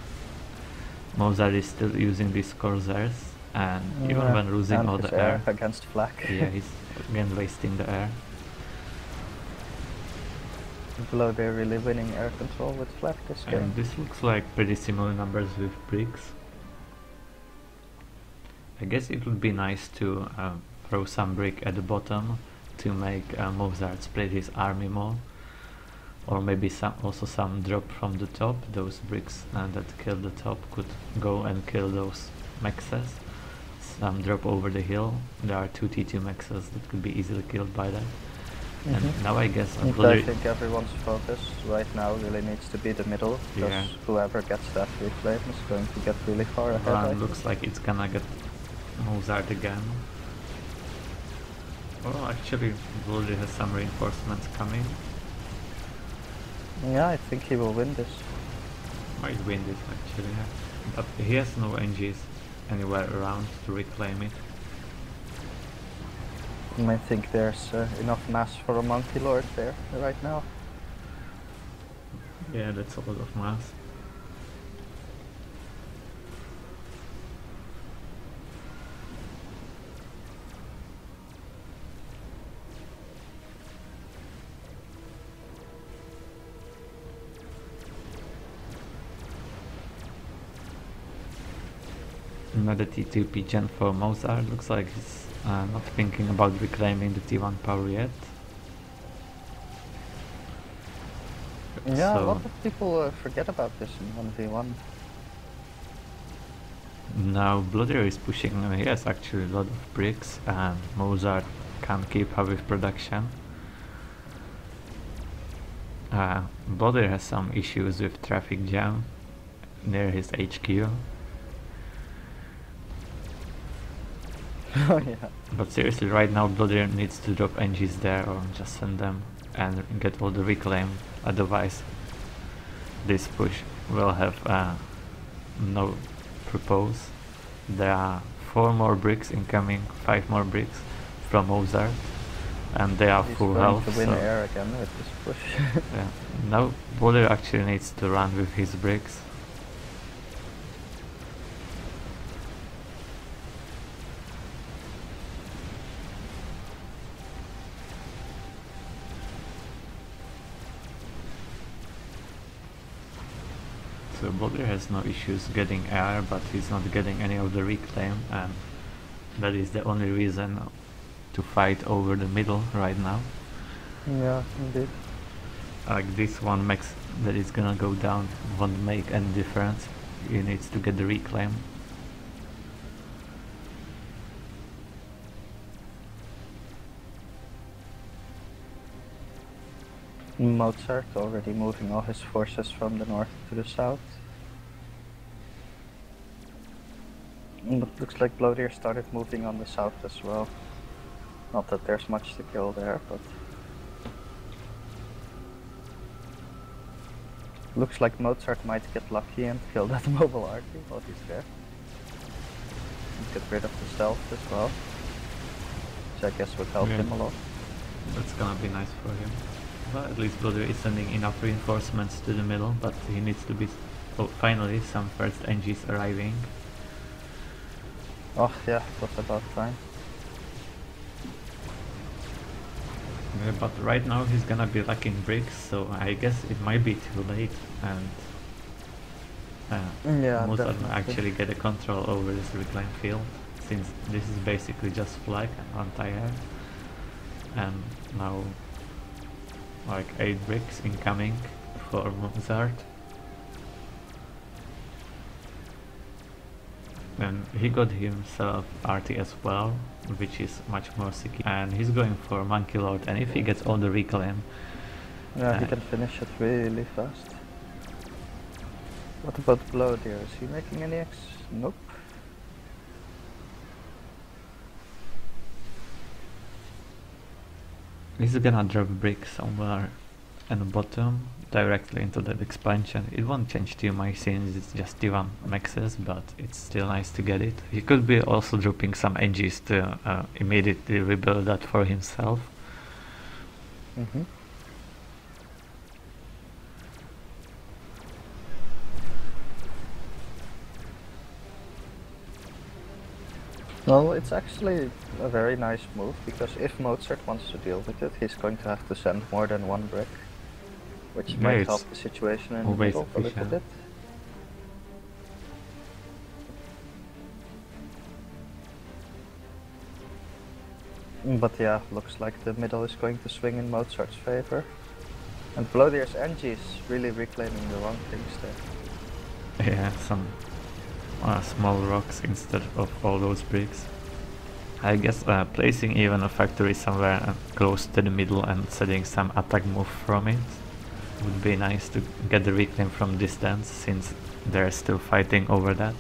S2: Mozart is still using these Corsairs, and even when losing
S3: and
S2: all
S3: his
S2: the air
S3: against flak.
S2: yeah, he's again wasting the air.
S3: Blodir really winning air control with flak this game.
S2: And this looks like pretty similar numbers with bricks. I guess it would be nice to throw some brick at the bottom to make Mozart split his army more. Or maybe also some drop from the top. Those bricks that kill the top could go and kill those mexes. Some drop over the hill. There are 2 T2 mexes that could be easily killed by that. And now I guess
S3: I think everyone's focus right now really needs to be the middle, because whoever gets that reclaim is going to get really far ahead.
S2: Looks like it's gonna get Mozart again. Oh, actually Blodir has some reinforcements coming.
S3: Yeah, I think he will win this.
S2: Might win this actually, yeah. But he has no NGs anywhere around to reclaim it.
S3: I think there's enough mass for a Monkey Lord there right now.
S2: Yeah, that's a lot of mass. Another T2 pigeon for Mozart. Looks like he's not thinking about reclaiming the T1 power yet.
S3: Yeah,
S2: so
S3: a lot of people forget about this in 1v1.
S2: Now Blodir is pushing, he has actually a lot of bricks and Mozart can't keep up with production. Blodir has some issues with traffic jam near his HQ.
S3: Oh yeah.
S2: But seriously, right now Blodir needs to drop NGs there or just send them and get all the reclaim, otherwise this push will have no purpose. There are 4 more bricks incoming, 5 more bricks from Mozart, and they are
S3: He's
S2: full
S3: going
S2: health.
S3: to win
S2: So
S3: air again with this push.
S2: yeah, now Blodir actually needs to run with his bricks. So Blodir has no issues getting air, but he's not getting any of the reclaim, and that is the only reason to fight over the middle right now.
S3: Yeah, indeed.
S2: Like this one max that is gonna go down won't make any difference. He needs to get the reclaim.
S3: Mozart already moving all his forces from the north to the south. Looks like Blodir started moving on the south as well. Not that there's much to kill there, but... Looks like Mozart might get lucky and kill that mobile army while he's there. And get rid of the stealth as well. Which I guess would help him a lot.
S2: That's gonna be nice for him. Well, at least Blodir is sending enough reinforcements to the middle, but he needs to be... Oh, finally some first NGs arriving.
S3: Oh yeah, it was about time.
S2: Yeah, but right now he's gonna be lacking bricks, so I guess it might be too late, and
S3: Yeah,
S2: Mozart
S3: definitely.
S2: will actually get a control over this reclaim field, since this is basically just flag and anti-air. And now like 8 bricks incoming for Mozart. And he got himself RT as well, which is much more secure. And he's going for Monkey Lord, and if he gets all the reclaim...
S3: Yeah, he can finish it really fast. What about Blodir? Is he making any X? Nope.
S2: He's gonna drop a brick somewhere at the bottom, directly into that expansion. It won't change too much since it's just T1 maxes, but it's still nice to get it. He could be also dropping some NGs to immediately rebuild that for himself.
S3: Well, it's actually a very nice move, because if Mozart wants to deal with it, he's going to have to send more than one brick, which might help the situation in the middle a little bit. But yeah, looks like the middle is going to swing in Mozart's favor. And Blodir's NG is really reclaiming the wrong things there.
S2: Yeah, some small rocks instead of all those bricks. I guess placing even a factory somewhere close to the middle and setting some attack move from it would be nice to get the reclaim from distance, since they're still fighting over that.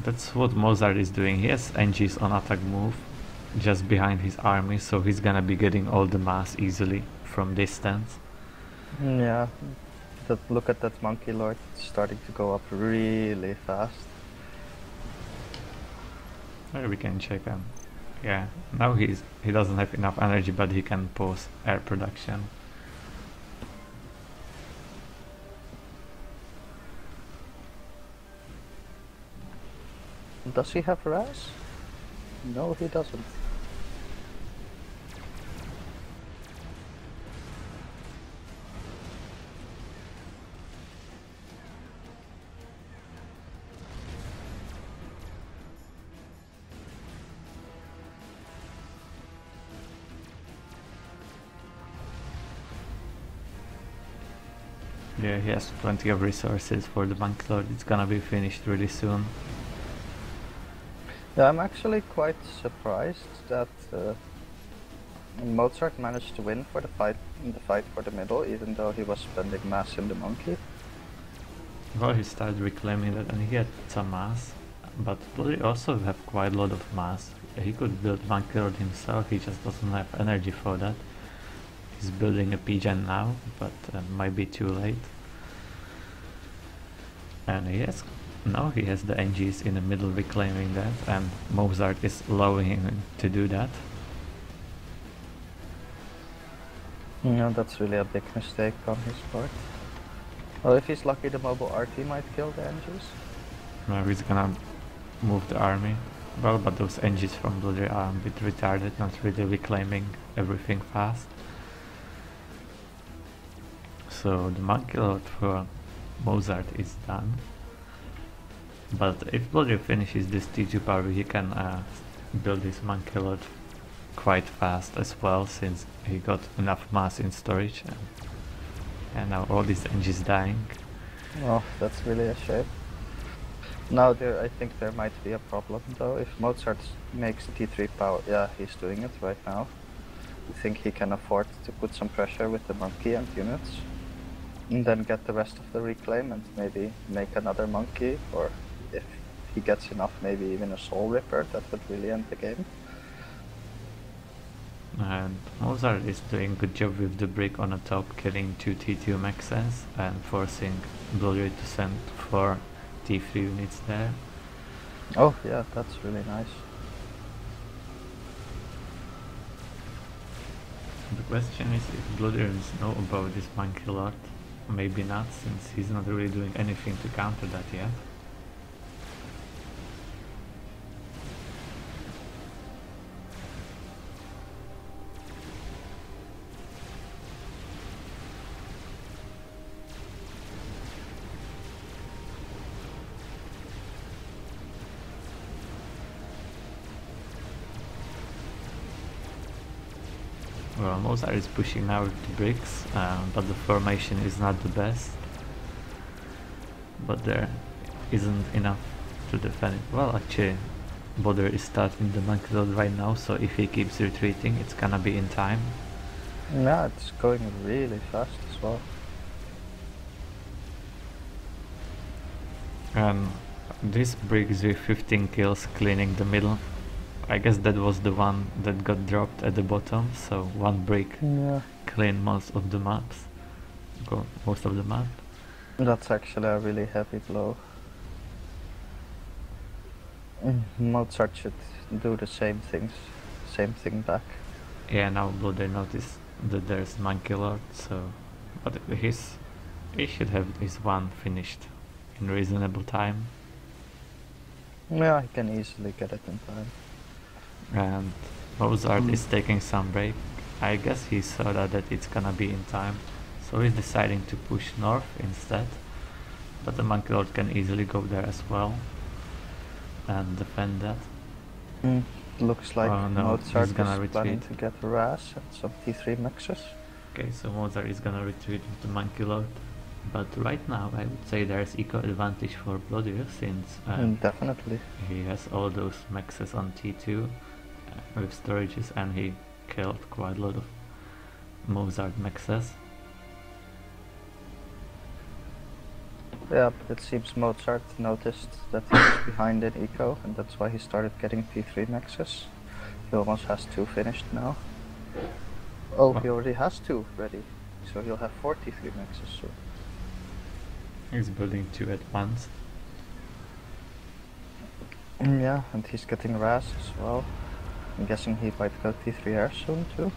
S2: That's what Mozart is doing. He has NGs on attack move just behind his army, so he's gonna be getting all the mass easily from distance.
S3: Yeah, look at that Monkey Lord, it's starting to go up really fast.
S2: Maybe we can check him. Yeah, now he doesn't have enough energy, but he can pause air production.
S3: Does he have rise? No, he doesn't.
S2: Yeah, he has plenty of resources for the Monkey Lord. It's gonna be finished really soon.
S3: Yeah, I'm actually quite surprised that Mozart managed to win for the fight for the middle, even though he was spending mass in the monkey.
S2: Well, he started reclaiming that, and he had some mass, but Blodir also have quite a lot of mass. He could build Monkey Lord himself, he just doesn't have energy for that. He's building a P-Gen now, but might be too late. And he has Now he has the NGs in the middle reclaiming that, and Mozart is allowing him to do that.
S3: Yeah, that's really a big mistake on his part. Well, if he's lucky, the mobile RT might kill the NGs.
S2: Now he's gonna move the army. Well, but those NGs from Blodir are a bit retarded, not really reclaiming everything fast. So the monkey load for Mozart is done. But if Blodir finishes this T2 power, he can build his monkey load quite fast as well, since he got enough mass in storage. And now all these NGs dying.
S3: Oh, that's really a shame. Now I think there might be a problem though. If Mozart makes T3 power, yeah, he's doing it right now. I think he can afford to put some pressure with the monkey and units. And then get the rest of the reclaim and maybe make another monkey, or if he gets enough, maybe even a soul ripper. That would really end the game.
S2: And Mozart is doing a good job with the brick on the top, killing 2 T2 maxes and forcing Blodir to send 4 T3 units there.
S3: Oh yeah, that's really nice.
S2: The question is if Blodir knows about this monkey lot. Maybe not, since he's not really doing anything to counter that yet. Well, Mozart is pushing now with the bricks, but the formation is not the best. But there isn't enough to defend it. Well, actually, Blodir is starting the monkey load right now, so if he keeps retreating, it's gonna be in time.
S3: Yeah, it's going really fast as well.
S2: And this brick is with 15 kills cleaning the middle. I guess that was the one that got dropped at the bottom, so one brick cleaned most of the maps. Most of the map.
S3: That's actually a really heavy blow. Mozart should do the same thing back.
S2: Yeah, now Blodir noticed that there's monkey lord, so but he should have his one finished in reasonable time.
S3: Yeah, he can easily get it in time.
S2: And Mozart is taking some break. I guess he saw that it's gonna be in time, so he's deciding to push north instead. But the monkey lord can easily go there as well and defend that.
S3: Looks like Mozart is
S2: gonna
S3: planning
S2: retreat
S3: to get Raz and some T3 mixes.
S2: Okay, so Mozart is gonna retreat with the monkey lord. But right now I would say there's eco advantage for Blodir, since
S3: definitely
S2: he has all those maxes on T2 with storages, and he killed quite a lot of Mozart maxes.
S3: Yeah, but it seems Mozart noticed that he was behind in eco, and that's why he started getting T3 maxes. He almost has 2 finished now. Oh, he already has 2 ready, so he'll have 4 T3 maxes soon.
S2: He's building 2 at once.
S3: Yeah, and he's getting Raz as well. I'm guessing he might go T3 air soon too.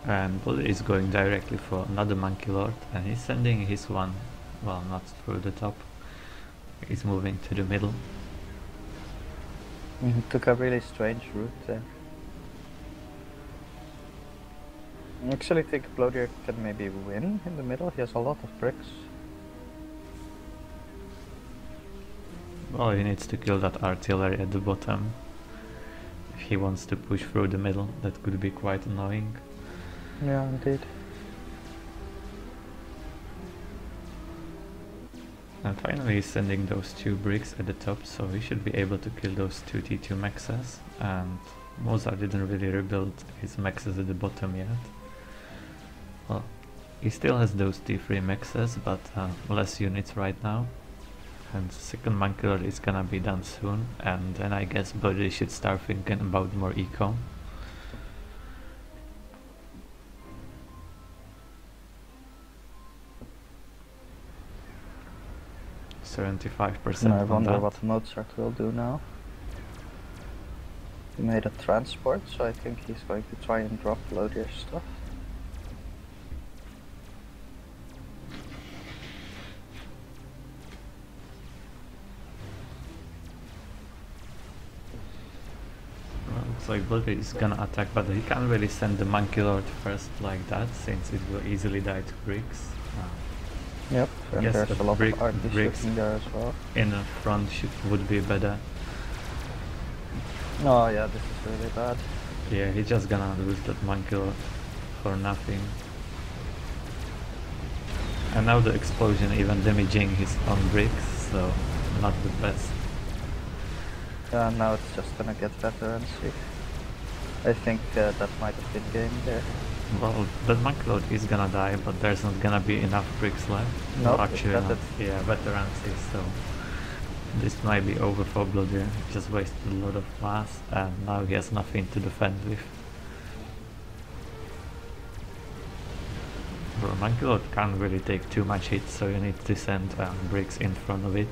S2: And Blodir is going directly for another monkey lord, and he's sending his one, well, not through the top, he's moving to the middle.
S3: He took a really strange route there. I actually think Blodir can maybe win in the middle. He has a lot of bricks.
S2: Well, he needs to kill that artillery at the bottom if he wants to push through the middle. That could be quite annoying.
S3: Yeah, indeed.
S2: And finally he's sending those 2 bricks at the top, so he should be able to kill those 2 T2 maxes, and Mozart didn't really rebuild his mexes at the bottom yet. Well, he still has those T3 mexes, but less units right now. And second monkey lord is gonna be done soon, and then I guess Blodir should start thinking about more eco.
S3: I wonder what Mozart will do now. He made a transport, so I think he's going to try and drop Blodir stuff.
S2: Well, looks like Blodir is gonna attack, but he can't really send the monkey lord first like that, since it will easily die to bricks.
S3: Yep, and there's a lot of arty shooting there as well.
S2: In front would be better.
S3: Oh yeah, this is really bad.
S2: Yeah, he's just gonna lose that monkey lord for nothing. And now the explosion even damaging his own bricks, so not the best.
S3: Yeah, now it's just gonna get veterancy. I think that might have been game there.
S2: Well, that monkey lord is gonna die, but there's not gonna be enough bricks left.
S3: No,
S2: actually not. Yeah, veterancy, so this might be over for Blodir. He just wasted a lot of mass, and now he has nothing to defend with. Well, monkey lord can't really take too much hit, so you need to send bricks in front of it.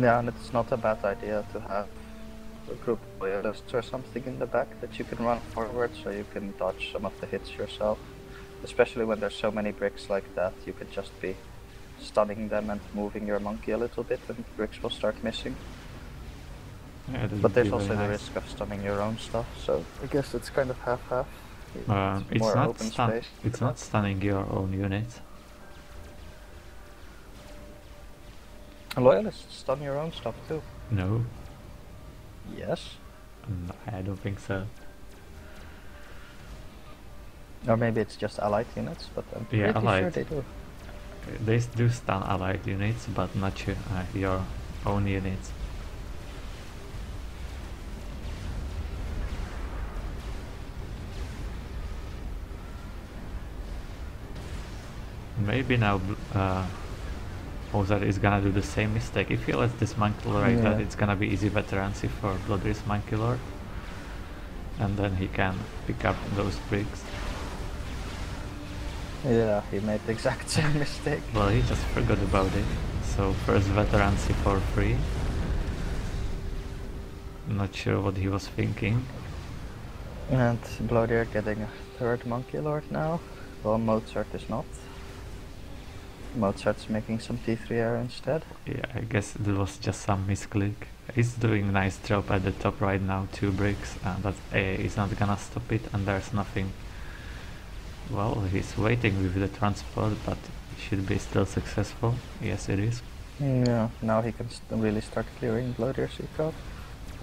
S3: Yeah, and it's not a bad idea to have a group of loyalists or something in the back that you can run forward so you can dodge some of the hits yourself. Especially when there's so many bricks like that, you could just be stunning them and moving your monkey a little bit and bricks will start missing.
S2: Yeah,
S3: but there's also the risk of stunning your own stuff, so I guess it's kind of half-half.
S2: It's
S3: more
S2: not
S3: open space.
S2: It's not stunning your own units.
S3: Loyalists stun your own stuff too.
S2: No.
S3: Yes.
S2: No, I don't think so.
S3: Or maybe it's just allied units, but I'm pretty sure they do.
S2: They do stun allied units, but not your own units. Maybe now Mozart is gonna do the same mistake. If he lets this monkey lord like that, it's gonna be easy veterancy for Blodir's monkey lord. And then he can pick up those bricks.
S3: Yeah, he made the exact same mistake.
S2: Well, he just forgot about it. So first veterancy for free. Not sure what he was thinking.
S3: And Blodir getting a third monkey lord now. Well, Mozart is not. Mozart's making some T3 air instead.
S2: Yeah, I guess it was just some misclick. He's doing nice job at the top right now, 2 bricks, but he's not gonna stop it, and there's nothing. Well, he's waiting with the transport, but it should be still successful. Yes, it is.
S3: Yeah, now he can really start clearing Blodir's eco.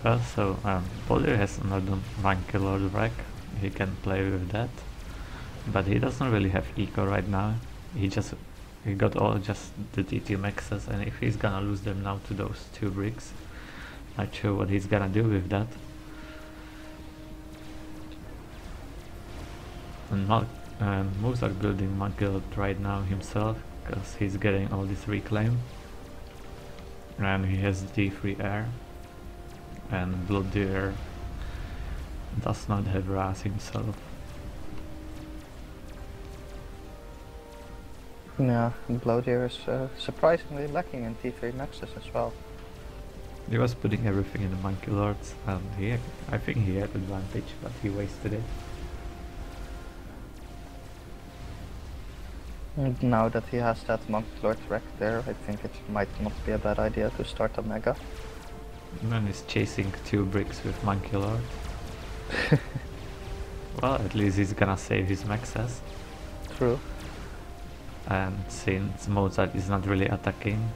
S2: Well, so Blodir has another monkey lord wreck. He can play with that, but he doesn't really have eco right now. He got all just the T2 maxes, and if he's gonna lose them now to those 2 bricks, not sure what he's gonna do with that. And Mozart building monkey lord right now himself, because he's getting all this reclaim. And he has D3 air. And Blodir does not have Ras himself.
S3: Yeah, Blodir is surprisingly lacking in T3 maxes as well.
S2: He was putting everything in the monkey lords, and I think he had advantage, but he wasted it.
S3: And now that he has that monkey lord wreck there, I think it might not be a bad idea to start a mega.
S2: And then he's chasing 2 bricks with monkey lord. Well, at least he's gonna save his maxes.
S3: True.
S2: And since Mozart is not really attacking,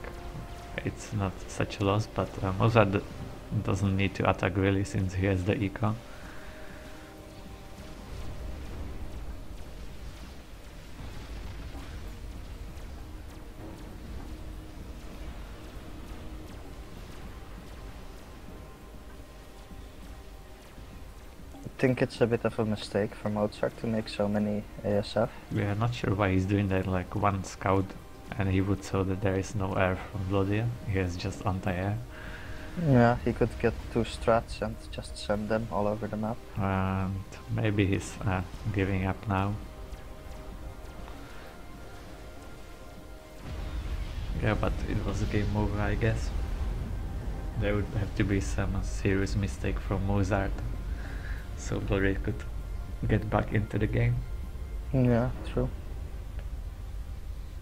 S2: it's not such a loss, but Mozart doesn't need to attack really since he has the eco.
S3: think it's a bit of a mistake for Mozart to make so many ASF.
S2: We are not sure why he's doing that, like one scout and he would show that there is no air from Blodir, he has just anti-air.
S3: Yeah, he could get 2 strats and just send them all over the map.
S2: And maybe he's giving up now. Yeah, but it was a game over, I guess. There would have to be some serious mistake from Mozart, so Blodir could get back into the game.
S3: Yeah, true.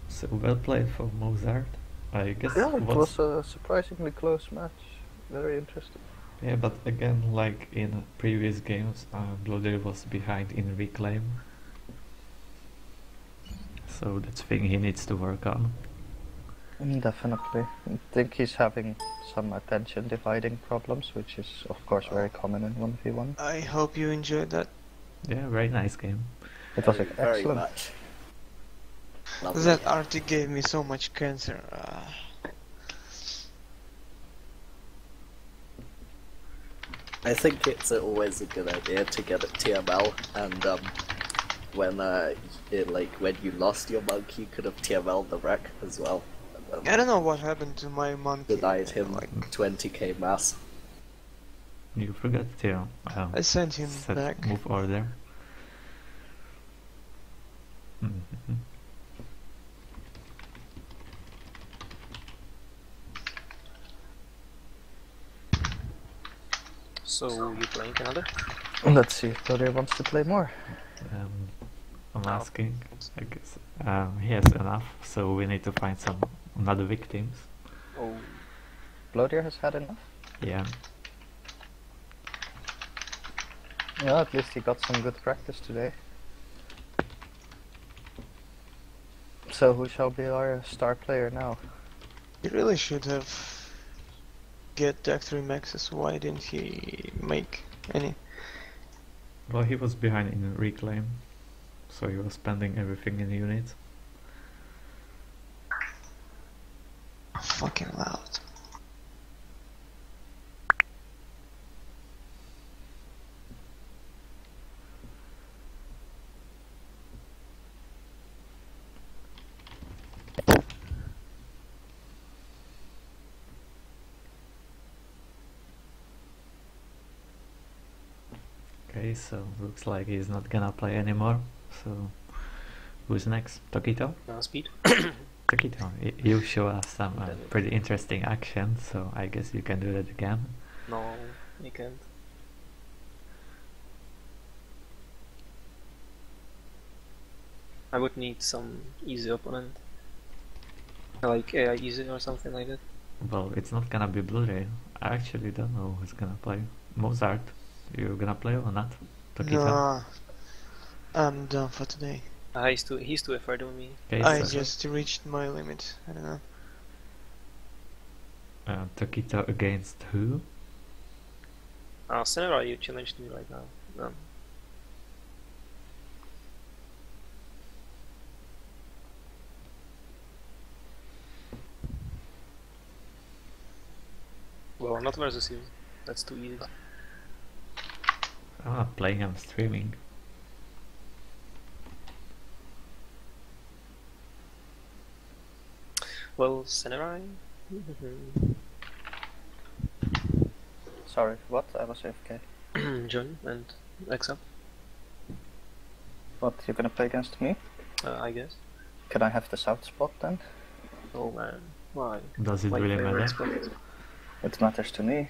S2: So well played for Mozart, I guess.
S3: Yeah, it was a surprisingly close match. Very interesting.
S2: Yeah, but again, like in previous games, Blodir was behind in reclaim. So that's the thing he needs to work on.
S3: Definitely. I think he's having some attention dividing problems, which is of course very common in 1v1.
S4: I hope you enjoyed that.
S2: Yeah, very nice game.
S3: It was
S1: Very
S3: excellent.
S1: much. Lovely.
S4: That RT gave me so much cancer.
S1: I think it's always a good idea to get a TML, and when you lost your monk, you could have TML'd the wreck as well.
S4: I don't know what happened to my monkey.
S1: Denied him 20k mass.
S2: You forgot to
S4: I sent him
S2: set
S4: back.
S2: move order. Mhm.
S5: So you playing another?
S3: Let's see if Blodir wants to play more.
S2: I'm asking, I guess. He has enough, so we need to find some another victims.
S5: Oh,
S3: Blodir has had enough.
S2: Yeah.
S3: Yeah, at least he got some good practice today. So who shall be our star player now?
S4: He really should have get Deck 3 maxes. Why didn't he make any?
S2: Well, he was behind in reclaim, so he was spending everything in units.
S4: Fucking loud.
S2: Okay, so looks like he's not gonna play anymore. So who's next? Tokyto?
S5: speed.
S2: Tokyto, you show us some pretty interesting action, so I guess you can do that again.
S5: No, you can't. I would need some easy opponent. Like AI easy or something like that.
S2: Well, it's not gonna be Blodir. I actually don't know who's gonna play. Mozart, you gonna play or not? Tokyto?
S4: Nah, I'm done for today.
S5: He's too afraid of me.
S2: Okay,
S4: I
S2: so,
S4: just reached my limit. I don't know.
S2: Tokyto against who?
S5: Ceneraii, you challenged me right now. Well, not versus you. That's too easy.
S2: I'm not playing, I'm streaming.
S5: Well, Ceneraii?
S3: Sorry, what? I was AFK.
S5: Join and accept,
S3: What, you're gonna play against me?
S5: I guess.
S3: Can I have the south spot then?
S5: Oh man, why?
S2: Does it
S5: My
S2: really
S5: favorite
S2: matter?
S5: spot.
S3: It matters to me.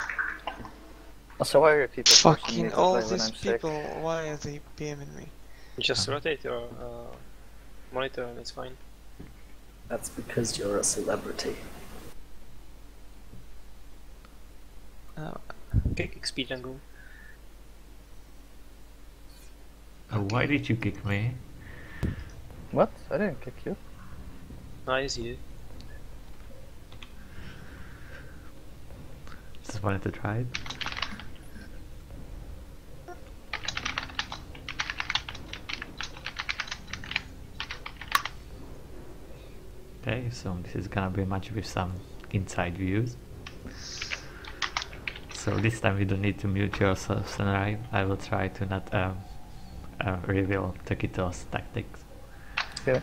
S3: Also, why are people forcing me
S4: Fucking
S3: to
S4: all
S3: play when
S4: these
S3: I'm sick?
S4: people, why are they PMing me?
S5: Just rotate your monitor and it's fine.
S1: That's because you're a celebrity.
S5: Kick speed and go.
S2: Why did you kick me?
S3: What? I didn't kick you.
S5: Nice, you.
S2: Just wanted to try it. Okay, so this is gonna be a match with some inside views. So this time we don't need to mute yourself, Ceneraii. I will try to not reveal Tokyto's tactics.
S3: Yeah.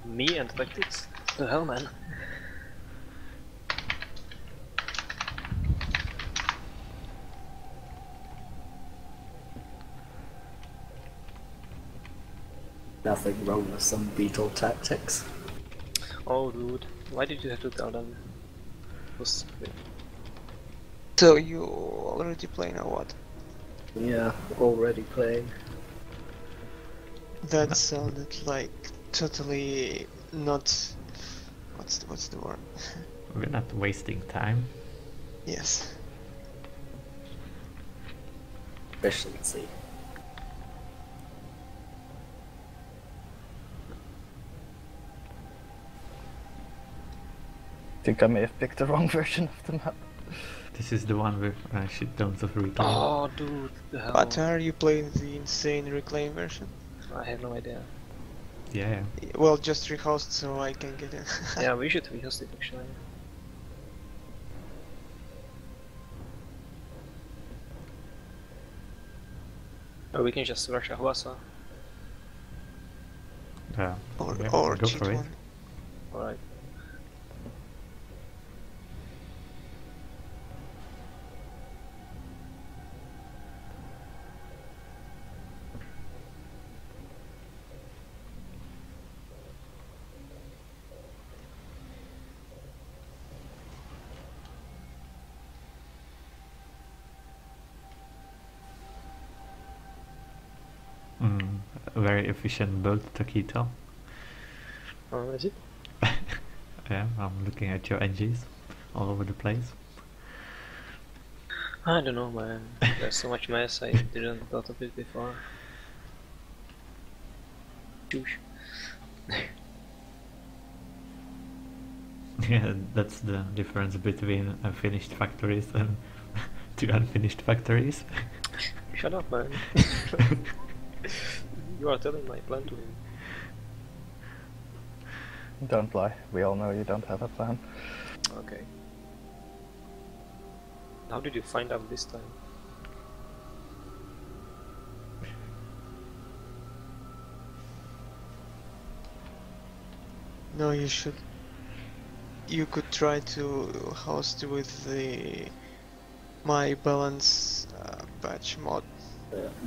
S5: Me and tactics? The hell, man?
S1: Nothing wrong with some beetle tactics.
S5: Oh, dude, why did you have to tell them? Was
S4: So you already playing or what?
S1: Yeah, already playing.
S4: That sounded like totally not. What's the word?
S2: We're not wasting time.
S4: Yes.
S1: Efficiency.
S3: I think I may have picked the wrong version of the map.
S2: This is the one with shit tons of reclaim.
S5: Oh, dude, the hell?
S4: But are you playing the insane reclaim version?
S5: I have no idea.
S2: Yeah.
S4: Well, just rehost so I can get in.
S5: Yeah, we should rehost it actually. Or we can just rush Ahwasa.
S4: or
S2: Yeah,
S4: or
S2: go
S4: cheat
S2: for it.
S4: one.
S5: Alright.
S2: Very efficient build, Tokyto.
S5: Is it?
S2: Yeah, I'm looking at your NGs all over the place.
S5: I don't know, man. There's so much mess, I didn't thought of it before. Douche.
S2: Yeah, that's the difference between finished factories and two unfinished factories.
S5: Shut up, man. You are telling my plan to him.
S3: Don't lie, we all know you don't have a plan.
S5: Okay. How did you find out this time?
S4: No, you should. You could try to host with the my balance patch mod.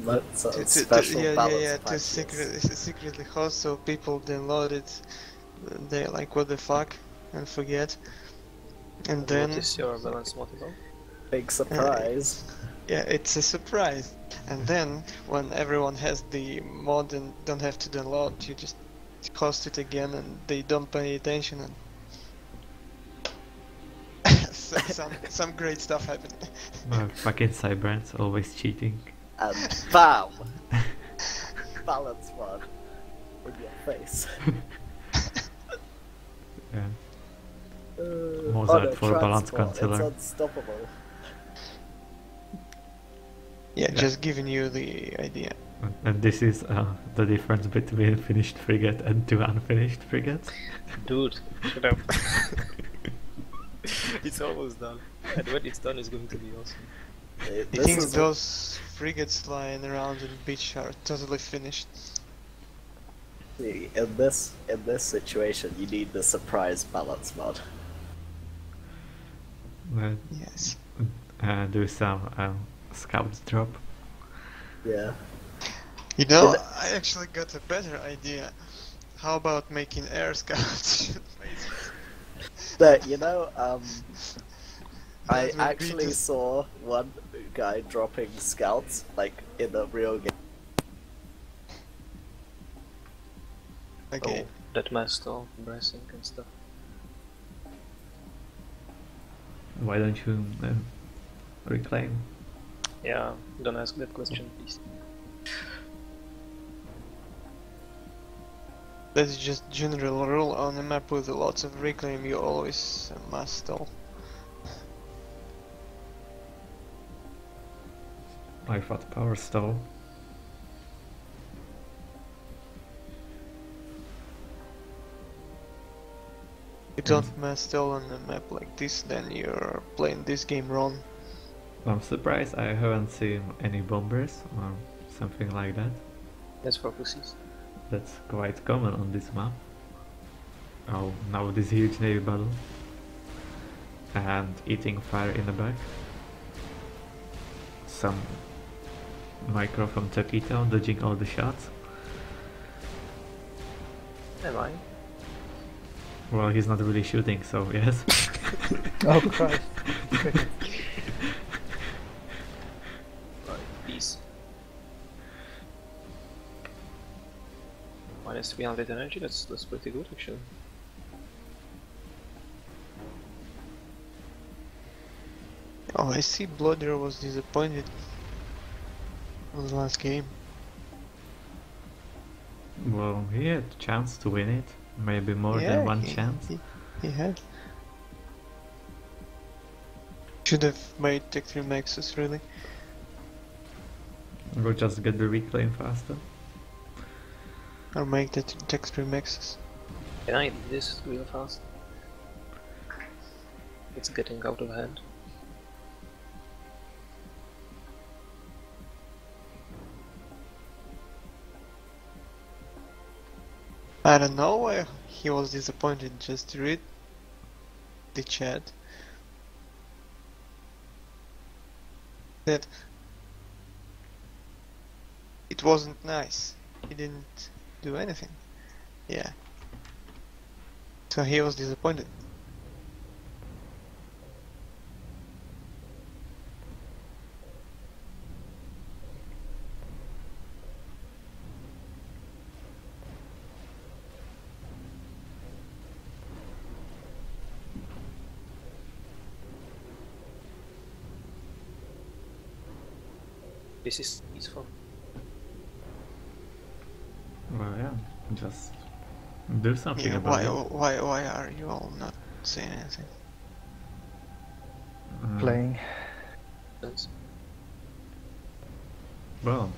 S1: That's a
S4: To
S1: special balance
S4: yeah, to
S1: patches.
S4: secretly host so people download it. They're like, what the fuck, and forget. And then
S5: What is your balance mod about?
S1: Big surprise.
S4: yeah, it's a surprise. And then when everyone has the mod and don't have to download, you just host it again, and they don't pay attention. And some great stuff happened.
S2: Fucking Cybrans, always cheating.
S1: And BAM! Balance one in your face.
S2: Yeah.
S1: Oh
S2: Mozart
S1: no,
S2: for balance
S1: transport,
S2: concealer.
S1: It's unstoppable.
S4: Yeah, just giving you the idea.
S2: And this is the difference between finished frigate and two unfinished frigates.
S5: Dude, shut up. It's almost done. And when it's done, it's going to be awesome.
S4: I
S1: This
S4: think
S1: is
S4: those frigates lying around on the beach are totally finished.
S1: in this situation, you need the surprise balance mod.
S4: Yes.
S2: Do some scouts drop.
S1: Yeah.
S4: You know, I actually got a better idea. How about making air scouts?
S1: But you know, I
S4: That would be
S1: actually
S4: just-
S1: saw one guy dropping scouts like in a real game.
S4: Okay.
S5: Oh, that mast all bracing and stuff.
S2: Why don't you reclaim?
S5: Yeah, don't ask that question, please.
S4: That's just general rule on a map with lots of reclaim. You always must stall.
S2: I thought power stall.
S4: You don't mass stall on a map like this, then you're playing this game wrong.
S2: I'm surprised I haven't seen any bombers or something like that.
S5: That's for pussies.
S2: That's quite common on this map. Oh, now this huge navy battle. And eating fire in the back. Some micro from Tokyto dodging all the shots.
S5: Am I?
S2: Well, he's not really shooting, so yes.
S3: Oh Christ.
S5: Right, peace. Minus 300 energy, that's pretty good actually.
S4: Oh, I see Blodir was disappointed with the last game.
S2: Well, he had a chance to win it. Maybe more
S4: Yeah,
S2: than one chance.
S4: He had. Should have made Tech 3 Maxes, really.
S2: Or just get the reclaim faster.
S4: Or make the Tech 3 Maxes.
S5: Can I do this real fast? It's getting out of hand.
S4: I don't know why he was disappointed, just read the chat. That it wasn't nice. He didn't do anything. Yeah. So he was disappointed.
S5: This is peaceful.
S2: Well, yeah, just do something
S4: Yeah,
S2: about it.
S4: why are you all not saying anything?
S3: Playing.
S5: Sense.
S2: Well,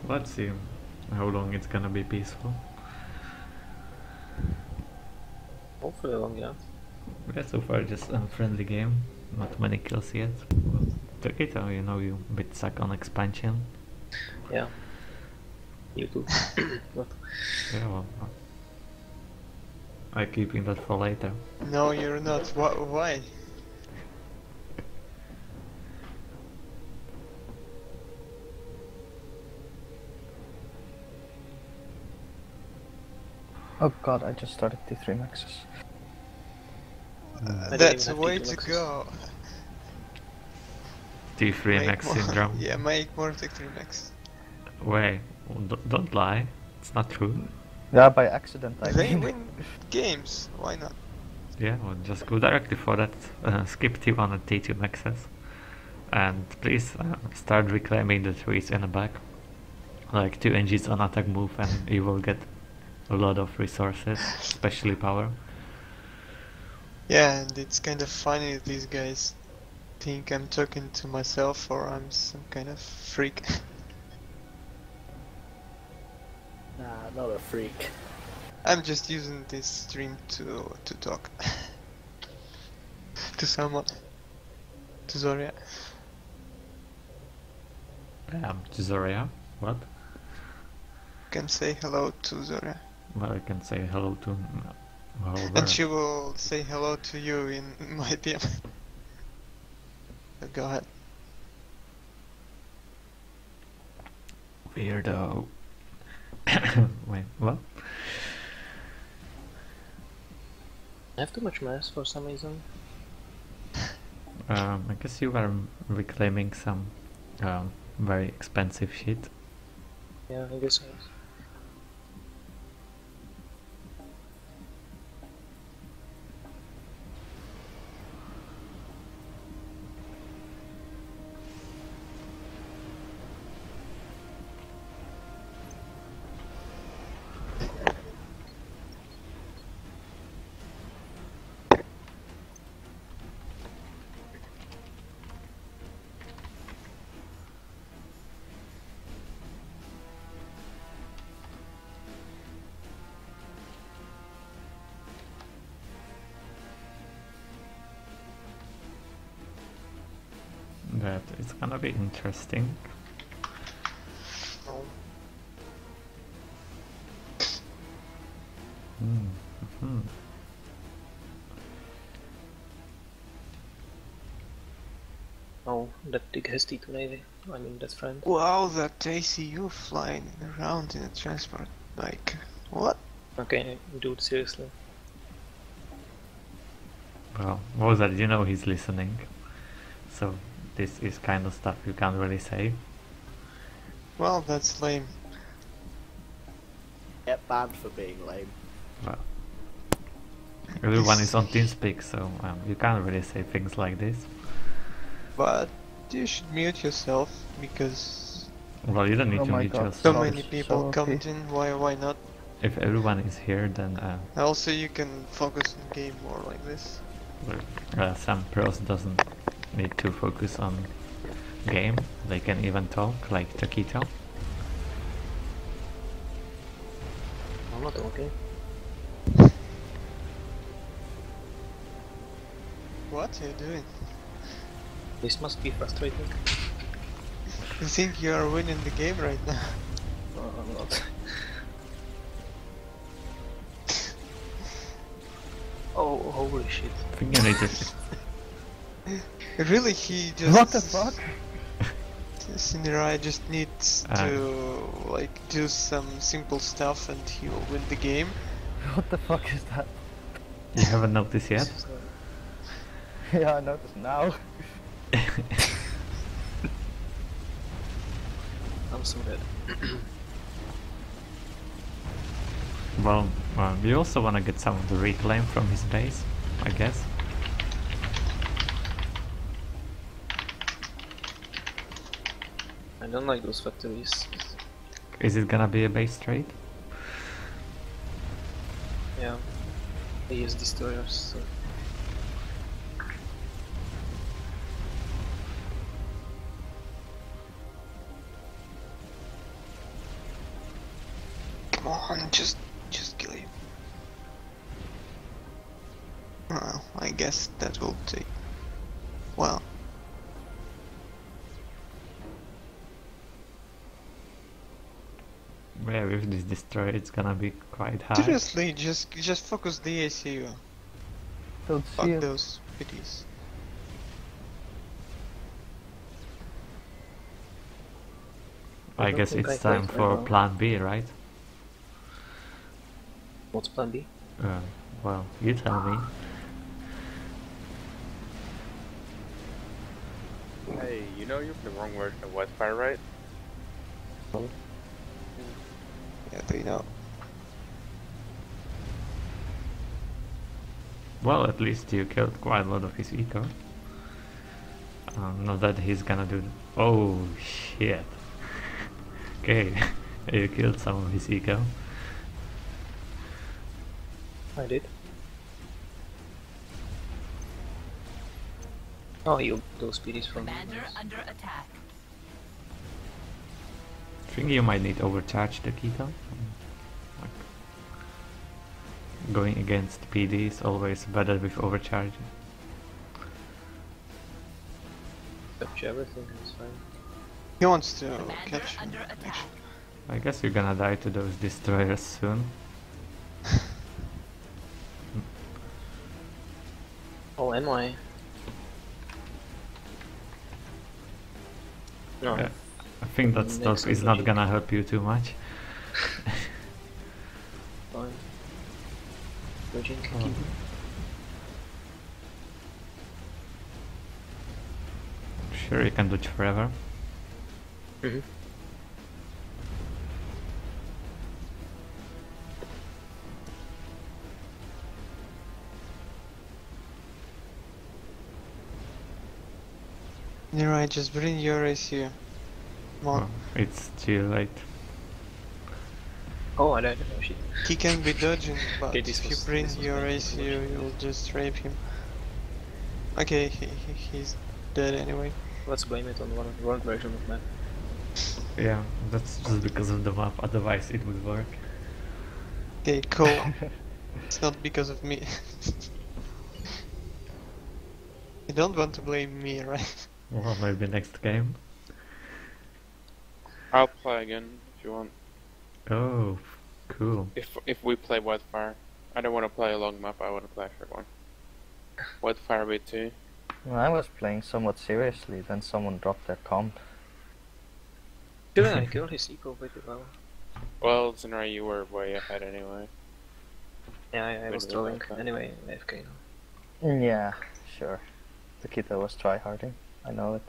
S2: let's see how long it's gonna be peaceful.
S5: Hopefully long enough.
S2: Yeah, so far just a friendly game, not many kills yet. Well, Tokyto, you know you a bit suck on expansion.
S5: Yeah. You too. What?
S2: Yeah, well, I'm keeping that for later.
S4: No, you're not. Why?
S3: Oh god, I just started T3 Maxes.
S5: I don't
S4: That's
S5: even
S4: the
S5: have
S4: way
S5: T2
S4: to
S5: Maxes.
S4: go.
S2: T3
S4: Make
S2: max
S4: more-
S2: syndrome.
S4: Yeah, make more Tech 3 Max.
S2: Wait, don't lie. It's not true.
S3: Yeah, by accident I
S4: They
S3: mean.
S4: win games. Why not?
S2: Yeah, well, just go directly for that. Skip T1 and T2 maxes. And please start reclaiming the trees in the back. Like 2 engines on attack move and you will get a lot of resources, especially power.
S4: Yeah, and it's kind of funny these guys think I'm talking to myself or I'm some kind of freak.
S1: Nah, not a freak.
S4: I'm just using this stream to talk to someone, to Zoria.
S2: Zoria, what?
S4: Can say hello to Zoria,
S2: Well, I can say hello to whoever.
S4: and she will say hello to you in my DM. Go ahead.
S2: Weirdo. Wait, what?
S5: I have too much mass for some reason.
S2: I guess you were reclaiming some very expensive shit.
S5: Yeah, I guess so.
S2: But it's gonna be interesting.
S5: Oh,
S2: Mm-hmm.
S5: oh, that big hasty to Navy. I mean, that friend.
S4: Wow, that ACU flying around in a transport bike. What?
S5: Okay, dude, seriously.
S2: Well, Mozart, you know he's listening. So this is kind of stuff you can't really say.
S4: Well, that's lame.
S1: Get banned for being lame.
S2: Well, everyone is on TeamSpeak, so you can't really say things like this.
S4: But you should mute yourself because
S2: Well, you don't need
S3: Oh
S2: to
S3: my
S2: mute
S3: God.
S2: yourself.
S4: so many people
S3: So
S4: come
S3: okay.
S4: in. Why not?
S2: If everyone is here, then
S4: Also, you can focus on game more like this.
S2: some pros doesn't need to focus on game. They can even talk, like Tokyto.
S5: I'm not okay.
S4: What are you doing?
S5: This must be frustrating.
S4: You think you are winning the game right now?
S5: No, I'm not. Oh, holy shit.
S2: I think you need to.
S4: Really, he just...
S3: What the fuck?
S4: Ceneraii just needs
S2: Ah.
S4: to like do some simple stuff and he will win the game.
S3: What the fuck is that?
S2: You haven't noticed yet?
S5: This is,
S3: Yeah, I noticed now.
S5: I'm so dead.
S2: Well, you also want to get some of the reclaim from his base, I guess.
S5: I don't like those factories.
S2: Is it gonna be a base trade?
S5: Yeah. They use destroyers, so...
S4: Come on, just kill him. Well, I guess that will take... Well...
S2: Yeah, with this destroyer it's gonna be quite high.
S4: Seriously, just focus the ACU.
S3: Don't
S4: Fuck
S3: see it.
S4: those pities.
S2: I
S5: don't
S2: guess
S5: think
S2: it's
S5: I
S2: time
S5: played
S2: for
S5: very well.
S2: plan B, right?
S5: What's plan B?
S2: Well, you tell me.
S7: Hey, you know you're the wrong version of Westfire, right?
S4: Yeah, they know.
S2: Well, at least you killed quite a lot of his eco. Not that he's gonna do... Oh, shit. Okay, you killed some of his eco.
S5: I did. Oh, you those speedies from...
S6: Commander under attack.
S2: I think you might need overcharge the Tokyto. Like, going against PD is always better with overcharging.
S5: Capture everything, it's fine.
S4: He wants to
S6: Commander
S4: catch
S6: under
S4: him,
S6: attack.
S4: actually.
S2: I guess you're gonna die to those destroyers soon.
S5: Oh, am I? No.
S2: I think that
S5: Next
S2: stuff is not
S5: logic.
S2: gonna help you too much.
S5: Fine. Dodging,
S2: Oh.
S5: keep.
S2: Sure, you can dodge forever.
S5: Mm-hmm.
S4: Ceneraii, just bring your ACU. Come on.
S2: Oh, it's too late.
S5: Oh, I died. Oh shit.
S4: He can be dodging, but
S5: Okay, this
S4: if you
S5: was-
S4: bring
S5: this was
S4: your
S5: meant to be
S4: ACU,
S5: watched.
S4: you'll just rape him. Okay, he's dead anyway.
S5: Let's blame it on one wrong version of map.
S2: Yeah, that's just because of the map, otherwise it would work.
S4: Okay, cool. It's not because of me. You don't want to blame me, right?
S2: Well, maybe next game.
S7: I'll play again if you want.
S2: Oh, cool.
S7: If we play Wildfire. I don't want to play a long map, I want to play a short one. Wildfire V2.
S3: When I was playing somewhat seriously, then someone dropped their comp.
S5: Didn't I kill his eco pretty well?
S7: Well, Ceneraii, you were way ahead anyway.
S5: Yeah, I was
S7: Really
S5: trolling.
S7: like that.
S5: Anyway, AFK now.
S3: Yeah, sure. Tokyto was tryharding. I know it.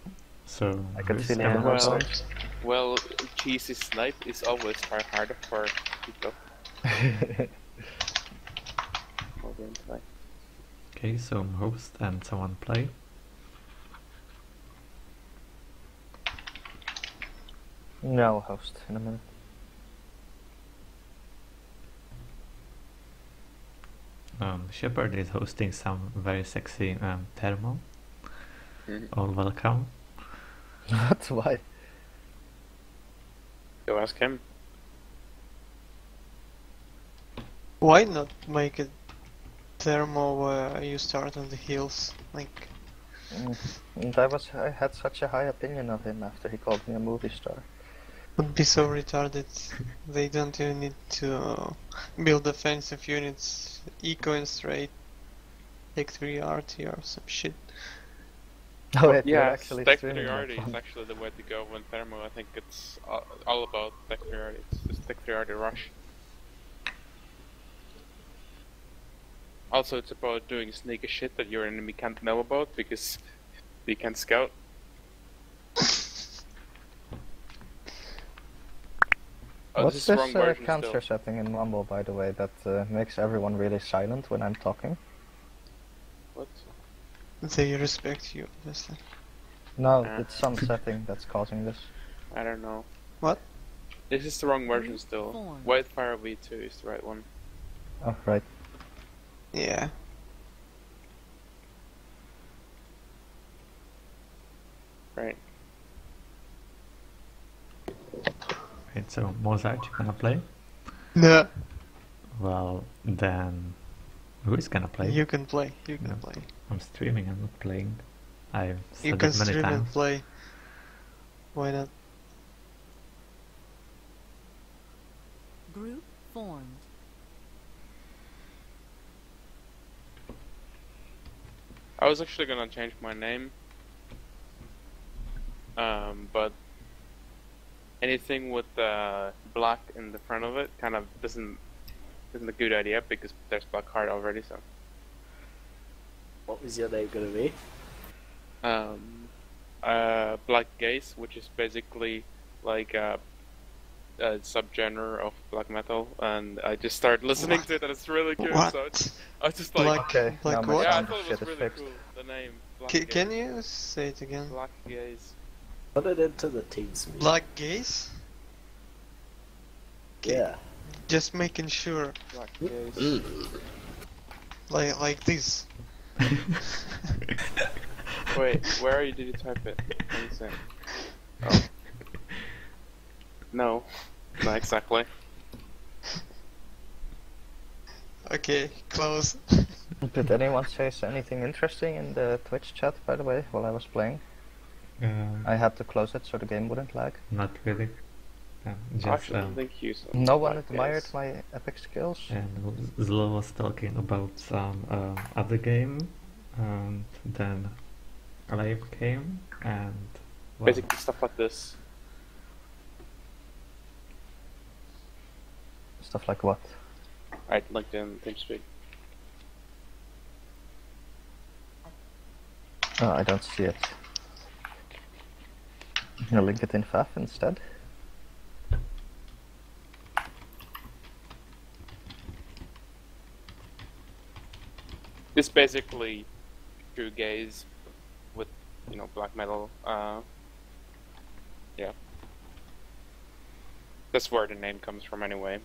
S2: So,
S3: I could
S2: who's
S3: feel it
S2: gonna
S3: in my
S7: Well,
S3: voice.
S7: well, Cheesy Snipe is always try harder for people. Over and play.
S2: Okay, so I'm host and someone play.
S3: No, host in a minute.
S2: Shepard is hosting some very sexy thermal.
S7: Mhm.
S2: All welcome.
S3: What? Why?
S7: Go ask him.
S4: Why not make it thermal where you start on the hills? Like,
S3: And I had such a high opinion of him after he called me a movie star.
S4: would be so retarded. They don't even need to build offensive units. Eco and straight. Take 3 RT or some shit.
S3: Oh, wait, you're
S7: Yeah,
S3: actually
S7: tech
S3: streaming that
S7: priority is
S3: one.
S7: actually the way to go when thermal. I think it's all about tech priority. It's just tech priority rush. Also, it's about doing sneaky shit that your enemy can't know about because they can't scout. Oh,
S3: What's
S7: this is the wrong version
S3: counter
S7: still.
S3: setting in Rumble, by the way, that makes everyone really silent when I'm talking?
S7: What?
S4: They respect you, obviously.
S3: No,
S7: Ah.
S3: it's some setting that's causing this.
S7: I don't know.
S4: What?
S7: This is the wrong version still.
S6: Form.
S7: Wildfire V2 is the right one.
S3: Oh, right.
S4: Yeah.
S7: Right.
S2: Right, so Mozart, you gonna play?
S4: No.
S2: Well, then who is gonna play?
S4: You can play. You can
S2: No.
S4: play.
S2: I'm streaming, I'm not playing. I've
S4: You
S2: said
S4: can
S2: it many
S4: stream and
S2: times.
S4: play. Why not?
S6: Group formed.
S7: I was actually gonna change my name. But anything with black in the front of it kind of isn't a good idea because there's black card already. So
S1: What was your name gonna be?
S7: black gaze, which is basically like a subgenre of black metal, and I just started listening to it, and it's really good.
S4: What?
S7: So I was just like,
S4: Black,
S3: Okay,
S4: black
S3: now my
S4: what?
S7: yeah, I
S3: sound
S7: thought it
S3: shit
S7: was
S3: is
S7: really
S3: fixed.
S7: cool. The name. Black
S4: Can
S7: Gaze.
S4: you say it again?
S7: Black gaze.
S1: Put it into the TeamSpeak.
S4: Black gaze?
S1: Yeah.
S4: Just making sure.
S7: Black gaze.
S1: Mm.
S4: Like this.
S7: Wait, where are you? Did you type it? Let me see. Oh. No. Not exactly.
S4: Okay, close.
S3: Did anyone say anything interesting in the Twitch chat, by the way, while I was playing? I had to close it so the game wouldn't lag.
S2: Not really. Just
S7: Actually, thank you. So
S3: No one
S7: Black
S3: admired
S7: gaze.
S3: my epic skills.
S2: and Zlo was talking about some other game, and then Live came, and well,
S7: Basically stuff like this.
S3: Stuff like what?
S7: Right, LinkedIn, TeamSpeak.
S3: Oh, I don't see it. I'll link it in FAF instead.
S7: It's basically true gaze with, black metal. Yeah. That's where the name comes from anyway.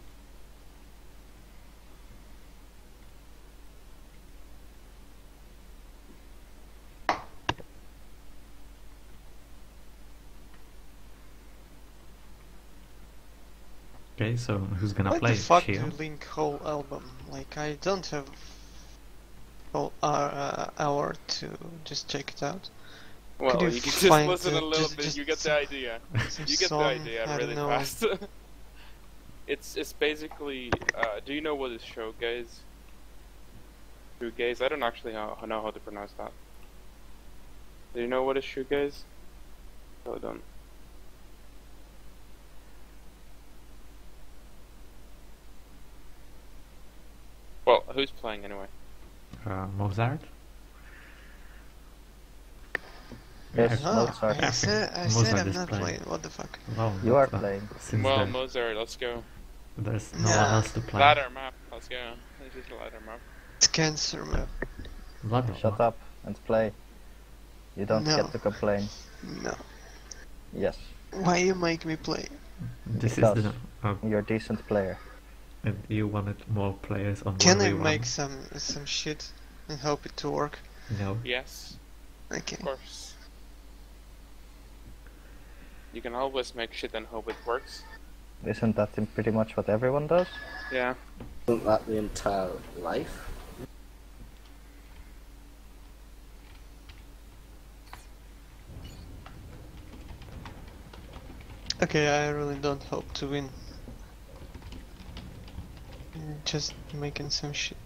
S2: okay, so who's gonna
S4: Why
S2: play?
S4: the fuck do
S2: Shio?
S4: you link whole album? Like, I don't have whole hour to just check it out.
S7: Well,
S4: you
S7: you can just
S4: find,
S7: listen a little bit.
S4: just
S7: You get the idea.
S4: some
S7: You get the
S4: song,
S7: idea
S4: I
S7: really
S4: don't know.
S7: fast. It's basically. Do you know what is shoegaze? Shoegaze? I don't actually know how to pronounce that. Do you know what is shoegaze? No, I don't. Well, who's playing anyway?
S2: Mozart?
S3: Yes,
S4: Oh,
S3: Mozart.
S4: I said
S2: Mozart
S4: I'm
S2: is
S4: not
S2: playing.
S4: playing. What the fuck?
S2: Wow,
S3: You
S2: but,
S3: are playing.
S2: Since
S7: Well, Mozart, let's go.
S2: there's no
S4: Nah.
S2: one else to play.
S7: Ladder map, let's go. This is a ladder map.
S4: It's cancer, man.
S2: Ladder
S3: Shut
S2: map.
S3: up and play. You don't
S4: No.
S3: get to complain.
S4: No.
S3: Yes,
S4: Why you make me play?
S2: This
S3: Because
S2: is the.
S3: you're a decent player.
S2: And you wanted more players on
S4: Can I
S2: 1v1.
S4: make some shit and hope it to work?
S2: No.
S7: Yes,
S4: Okay.
S7: of course. You can always make shit and hope it works.
S3: Isn't that pretty much what everyone does?
S7: Yeah.
S1: Isn't that the entire life?
S4: Okay, I really don't hope to win. Just making some shit.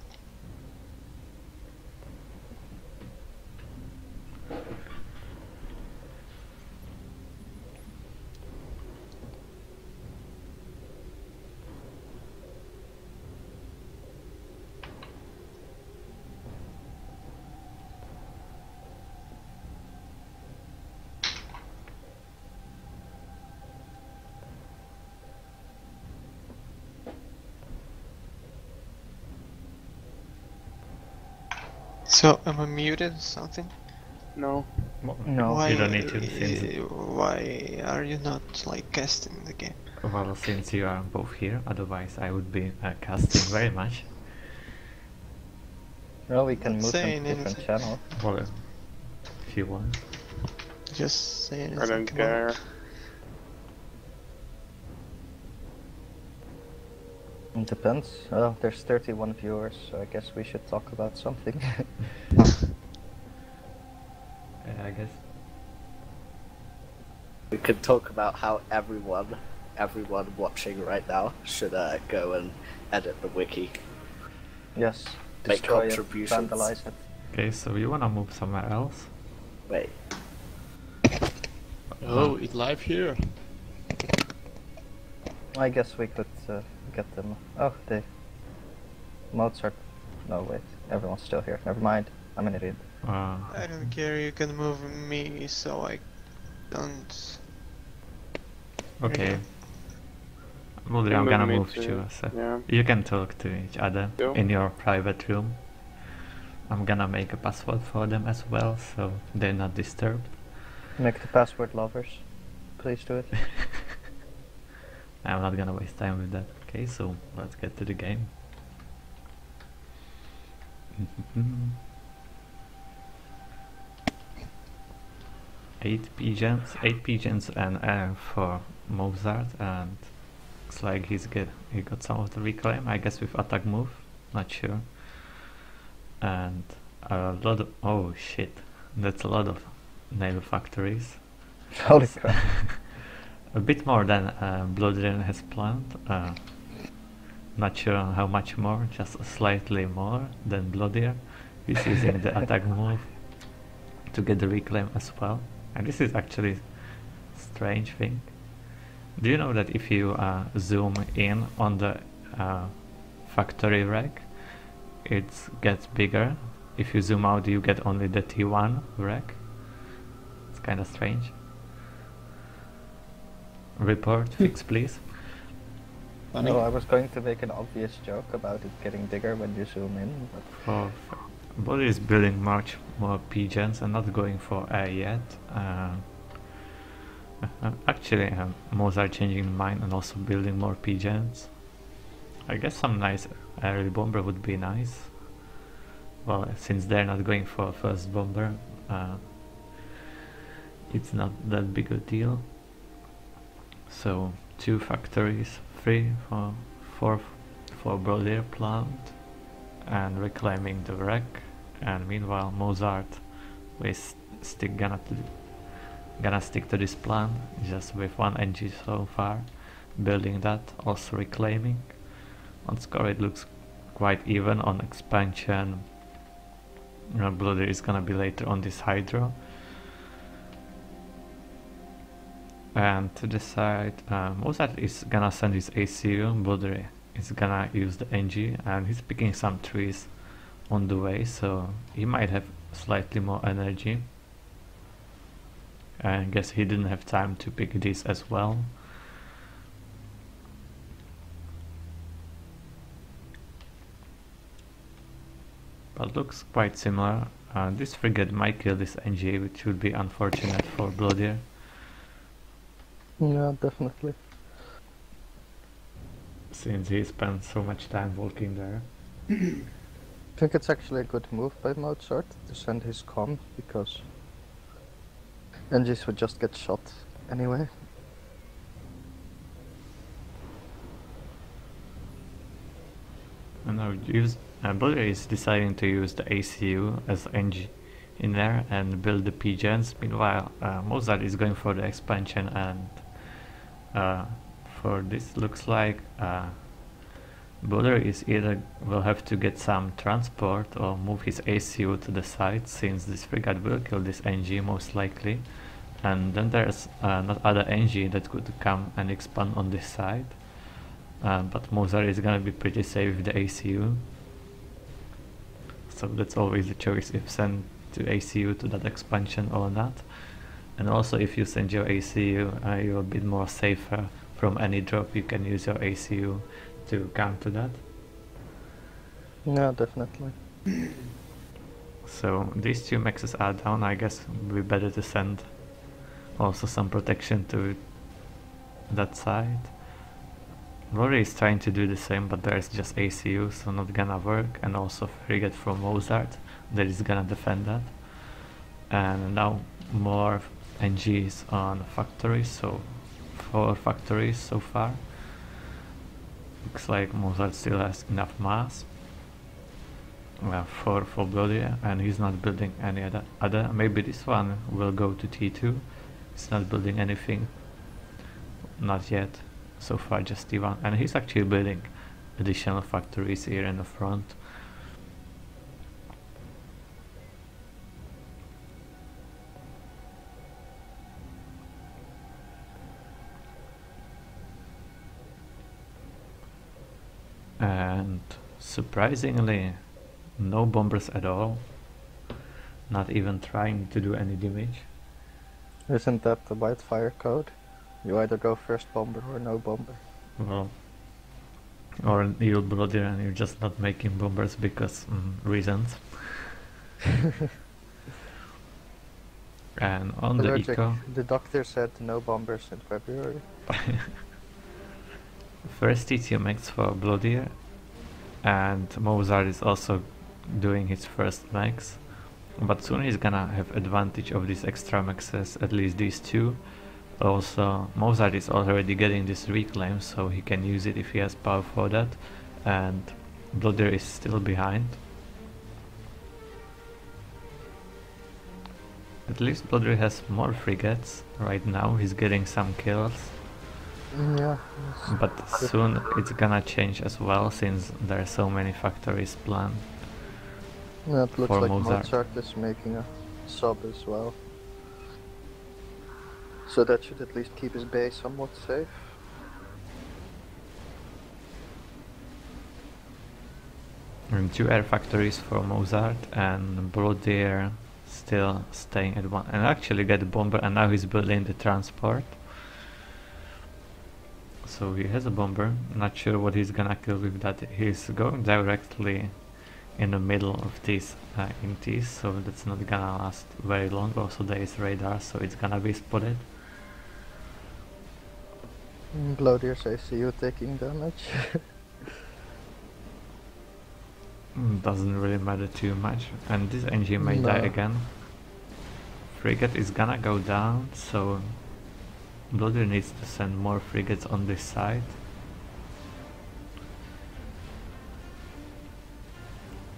S4: So, am I muted or something?
S7: No.
S3: No.
S4: Why,
S2: You don't need to, since
S4: why are you not, like, casting the game?
S2: well, since you are both here, otherwise I would be casting very much.
S3: Well, we can
S4: Not
S3: move them
S4: saying
S3: to different
S4: anything.
S3: channels.
S2: Well, if you want.
S4: Just say anything.
S7: I don't
S4: come on.
S7: care.
S3: It depends. Oh, there's 31 viewers, so I guess we should talk about something.
S2: I guess.
S1: We could talk about how everyone watching right now should go and edit the wiki.
S3: Yes.
S1: Make
S3: Destroy it,
S1: contributions.
S3: vandalize it.
S2: Okay, so you wanna move somewhere else?
S1: Wait,
S8: Oh, it's live here.
S3: I guess we could get them. Oh, they. Mozart. No, wait. Everyone's still here. Never mind. I'm an idiot.
S4: I don't care, you can move me so I don't...
S2: Okay. Blodir,
S7: You
S2: I'm
S7: move
S2: gonna
S7: me
S2: move
S7: too.
S2: you. So
S7: Yeah.
S2: you can talk to each other
S7: Go.
S2: in your private room. I'm gonna make a password for them as well, so they're not disturbed.
S3: Make the password lovers. Please do it.
S2: I'm not gonna waste time with that. Okay, so let's get to the game. 8 pigeons and air for Mozart, and looks like he got some of the reclaim, I guess with attack move, not sure. And a lot of, oh shit, that's a lot of nail factories.
S3: Holy crap.
S2: A bit more than Blodir has planned. Not sure how much more, just slightly more than Blodir. He's using the attack move to get the reclaim as well. And this is actually strange thing. Do you know that if you zoom in on the factory rack, it gets bigger? If you zoom out, you get only the T1 rack. It's kind of strange. Report, fix please.
S8: Funny.
S3: No, I was going to make an obvious joke about it getting bigger when you zoom in, but
S2: Blodir is building much more pigeons and not going for air yet. Actually, Mozart changing mind and also building more pigeons. I guess some nice aerial bomber would be nice. Well, since they're not going for a first bomber, it's not that big a deal. So 2 factories, 3 for 4 for Blodir plant, and reclaiming the wreck. And meanwhile, Mozart is still gonna gonna stick to this plan, just with 1 NG so far, building that, also reclaiming. On score it looks quite even. On expansion, Blodir is gonna be later on this Hydro. And to the side, Mozart is gonna send his ACU, Blodir is gonna use the NG, and he's picking some trees on the way, so he might have slightly more energy. I guess he didn't have time to pick this as well. But looks quite similar. This frigate might kill this NG, which would be unfortunate for Blodir.
S3: Yeah, definitely.
S2: Since he spent so much time walking there.
S3: I think it's actually a good move by Mozart to send his comm, because NGs would just get shot anyway.
S2: And now Blodir is deciding to use the ACU as NG in there and build the PGens. Meanwhile, Mozart is going for the expansion, and for this looks like Blodir is either will have to get some transport or move his ACU to the side, since this frigate will kill this NG most likely, and then there's not other NG that could come and expand on this side, but Mozart is gonna be pretty safe with the ACU, so that's always the choice, if send to ACU to that expansion or not. And also if you send your ACU, you're a bit more safer from any drop. You can use your ACU to counter that.
S3: Yeah, definitely.
S2: So these 2 mexes are down. I guess it would be better to send also some protection to that side. Rory is trying to do the same, but there's just ACU, so not gonna work, and also frigate from Mozart that is gonna defend that. And now more NGs on factories, so 4 factories so far. Looks like Mozart still has enough mass for Blodir, and he's not building any other. Maybe this one will go to T2. He's not building anything, not yet. So far just T1, and he's actually building additional factories here in the front. And surprisingly, no bombers at all, not even trying to do any damage.
S3: Isn't that the Whitefire code? You either go first bomber or no bomber.
S2: Well, or you'll Blodir and you're just not making bombers because reasons. And on the eco,
S3: the doctor said no bombers in February.
S2: First T2 max for Blodir, and Mozart is also doing his first max, but soon he's gonna have advantage of these extra maxes, at least these 2. Also, Mozart is already getting this reclaim, so he can use it if he has power for that, and Blodir is still behind. At least Blodir has more frigates right now, he's getting some kills.
S3: Yeah.
S2: But soon it's gonna change as well, since there are so many factories planned.
S3: Yeah, it looks
S2: for
S3: like
S2: Mozart
S3: is making a sub as well. So that should at least keep his base somewhat safe.
S2: And 2 air factories for Mozart, and Blodir still staying at 1, and actually get a bomber, and now he's building the transport. So he has a bomber, not sure what he's gonna kill with that. He's going directly in the middle of these inties, so that's not gonna last very long. Also there is radar, so it's gonna be spotted.
S3: Blodir's ACU taking damage.
S2: Doesn't really matter too much, and this NG may die again. Frigate is gonna go down, so Blodir needs to send more frigates on this side.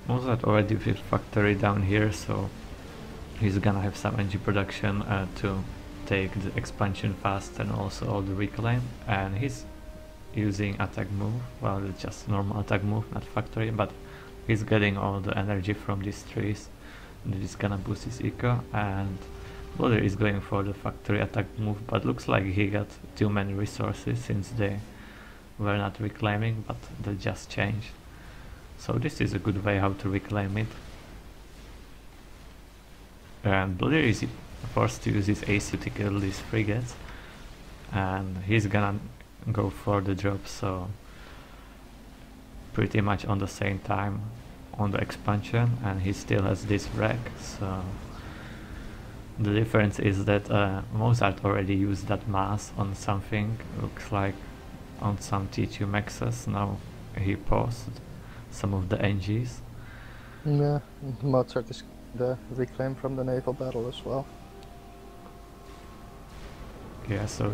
S2: Mozart already built factory down here, so he's gonna have some NG production to take the expansion fast and also all the reclaim, and he's using attack move. Well, it's just normal attack move, not factory, but he's getting all the energy from these trees. This is gonna boost his eco, and Blodir is going for the factory attack move, but looks like he got too many resources since they were not reclaiming, but they just changed. So this is a good way how to reclaim it. And Blodir is forced to use his AC to kill these frigates, and he's gonna go for the drop, so pretty much on the same time on the expansion, and he still has this wreck. So the difference is that Mozart already used that mass on something, looks like on some T2 maxes. Now he paused some of the NGs.
S3: Yeah, Mozart is the reclaim from the naval battle as well.
S2: Yeah, so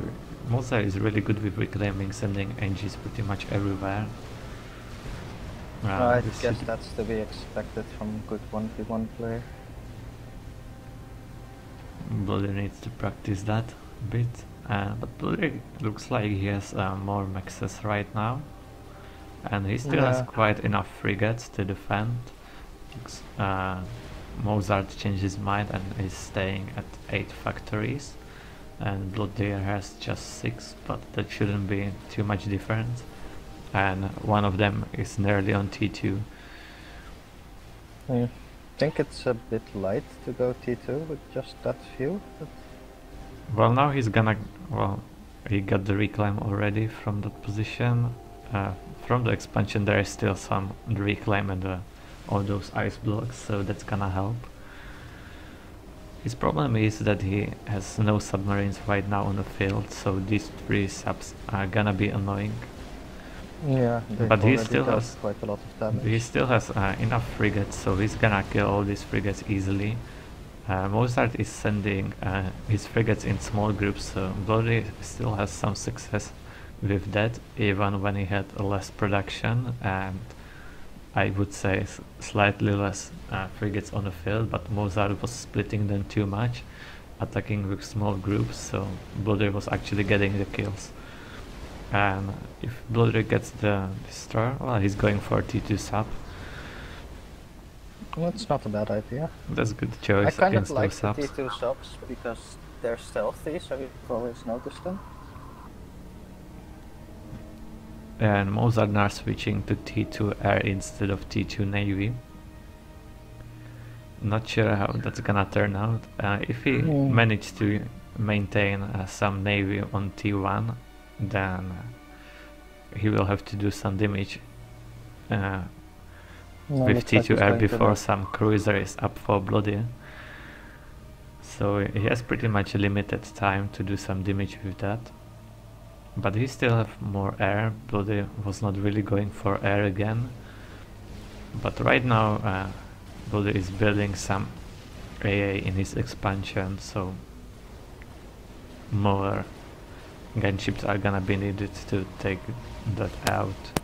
S2: Mozart is really good with reclaiming, sending NGs pretty much everywhere.
S3: I guess that's to be expected from good 1v1 player.
S2: Blodir needs to practice that a bit, but Blodir looks like he has more maxes right now, and he still has quite enough frigates to defend. Mozart changed his mind and is staying at 8 factories, and Blodir has just 6, but that shouldn't be too much difference, and one of them is nearly on T2.
S3: I think it's a bit light to go T2 with just that few. But
S2: well, now he's gonna, well, he got the reclaim already from that position. From the expansion there is still some reclaim and all those ice blocks, so that's gonna help. His problem is that he has no submarines right now on the field, so these 3 subs are gonna be annoying.
S3: yeah,
S2: But he still has
S3: quite a lot of damage.
S2: He still has enough frigates, so he's gonna kill all these frigates easily. Mozart is sending his frigates in small groups, so Blodir still has some success with that, even when he had less production and I would say slightly less frigates on the field, but Mozart was splitting them too much, attacking with small groups, so Blodir was actually getting the kills. And if Blodir gets the destroyer, well, he's going for T2 sub.
S3: Well, that's not a bad idea.
S2: That's a good choice.
S3: I kind of
S2: against
S3: like
S2: those
S3: the
S2: subs.
S3: T2 subs because they're stealthy, so you've always noticed them.
S2: And Mozart now switching to T2 air instead of T2 navy. Not sure how that's gonna turn out. If he managed to maintain some navy on T1, then he will have to do some damage with T2 air before some cruiser is up for Blodir. So he has pretty much a limited time to do some damage with that. But he still have more air. Blodir was not really going for air again. But right now Blodir is building some AA in his expansion, so more gunships are gonna be needed to take that out.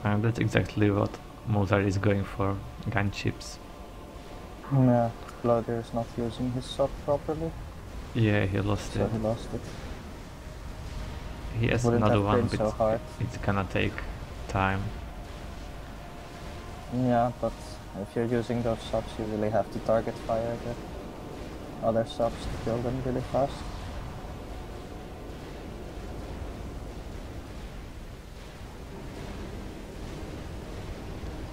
S2: And that's exactly what Mozart is going for, gunships.
S3: Yeah, Blodir is not using his sub properly.
S2: Yeah, he lost
S3: So
S2: it.
S3: he lost it.
S2: He has
S3: Wouldn't
S2: another
S3: have
S2: one,
S3: been
S2: but
S3: so hard.
S2: it's gonna take time.
S3: Yeah, but if you're using those subs, you really have to target fire the other subs to kill them really fast.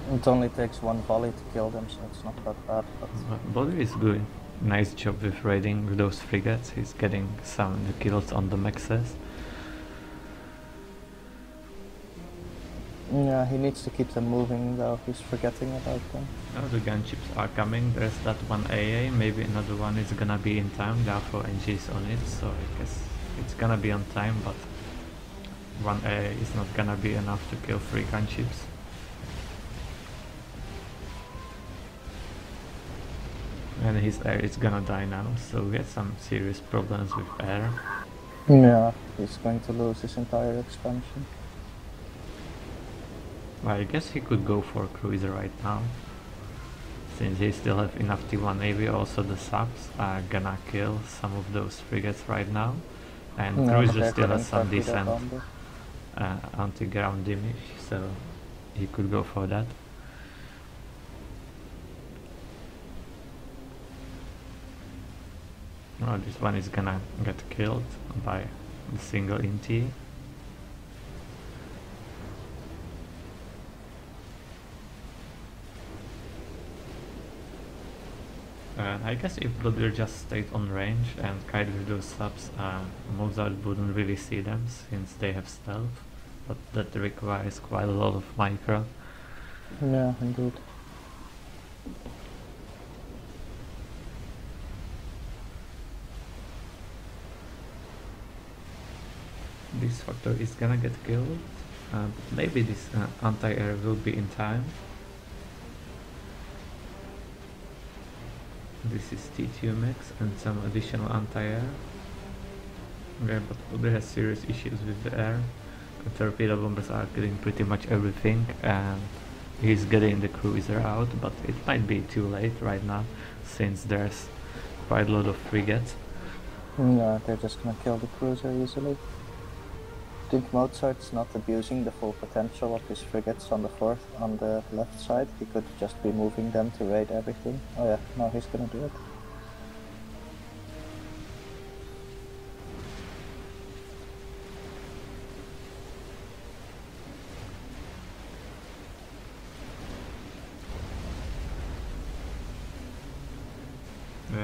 S3: It only takes one volley to kill them, so it's not that bad. But
S2: Blodir is doing nice job with raiding with those frigates. He's getting some the kills on the maxes.
S3: yeah, he needs to keep them moving though. He's forgetting about them.
S2: Now the gunships are coming. There's that one AA. Maybe another one is gonna be in time. There are 4 NGs on it, so I guess it's gonna be on time. But one AA is not gonna be enough to kill 3 gunships. And his air is gonna die now, so we had some serious problems with air.
S3: Yeah, he's going to lose his entire expansion.
S2: Well, I guess he could go for cruiser right now. Since they still have enough T1 Navy, also the subs are gonna kill some of those frigates right now. And
S3: No,
S2: Cruiser
S3: they're
S2: still has
S3: getting
S2: some
S3: torpedo
S2: decent
S3: bombed.
S2: anti-ground damage, so he could go for that. Oh, this one is gonna get killed by the single INT. I guess if Blodir just stayed on range and kite with those subs, Mozart wouldn't really see them since they have stealth, but that requires quite a lot of micro.
S3: Yeah, indeed.
S2: This factor is gonna get killed, but maybe this anti-air will be in time. This is T2 mix and some additional anti-air. Yeah, but Blodir has serious issues with the air. The torpedo bombers are killing pretty much everything, and he's getting the cruiser out, but it might be too late right now, since there's quite a lot of frigates.
S3: Yeah, they're just gonna kill the cruiser easily. I think Mozart's not abusing the full potential of his frigates on the left side. He could just be moving them to raid everything. Oh yeah, now he's gonna do it.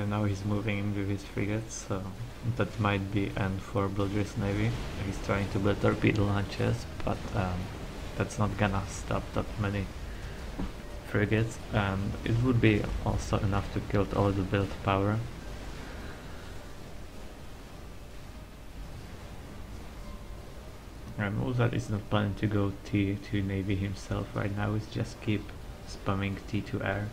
S2: Now he's moving in with his frigates, so that might be end for Blodir's navy. He's trying to build torpedo launchers, but that's not gonna stop that many frigates, and it would be also enough to kill all the build power. And Mozart is not planning to go T2 navy himself right now, he's just keep spamming T2 air.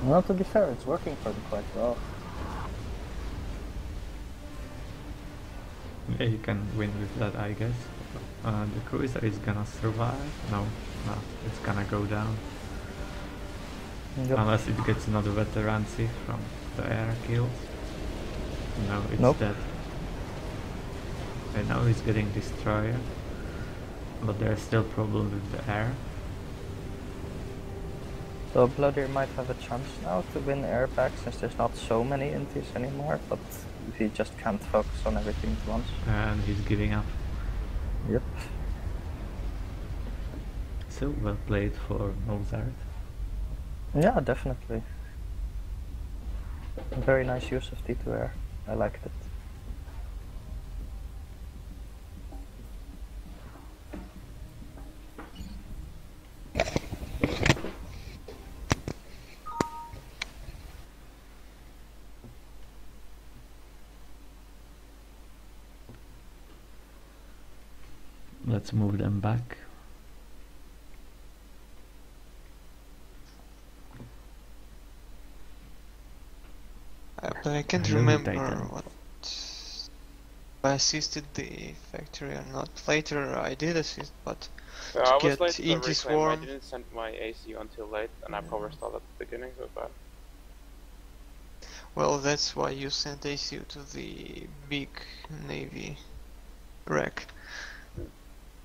S3: Well, to be fair, it's working for them quite well.
S2: Yeah, he can win with that, I guess. The cruiser is gonna survive. No, it's gonna go down.
S3: Yep.
S2: Unless it gets another veterancy from the air kills. No, it's
S3: Nope.
S2: dead. And now he's getting destroyer. But there's still problem with the air.
S3: So Blodir might have a chance now to win air back since there's not so many intis anymore, but he just can't focus on everything at once.
S2: And he's giving up.
S3: Yep.
S2: So well played for Mozart.
S3: Yeah, definitely. Very nice use of T2 air. I liked it.
S2: Let's move them back.
S4: But I can't
S2: Really
S4: remember
S2: Titan.
S4: what I assisted the factory or not. Later I did assist, but
S7: I was
S4: get
S7: late to the
S4: into
S7: reclaim. I
S4: swarm.
S7: didn't send my ACU until late, and I power stalled at the beginning, so bad.
S4: Well, that's why you sent ACU to the big navy wreck.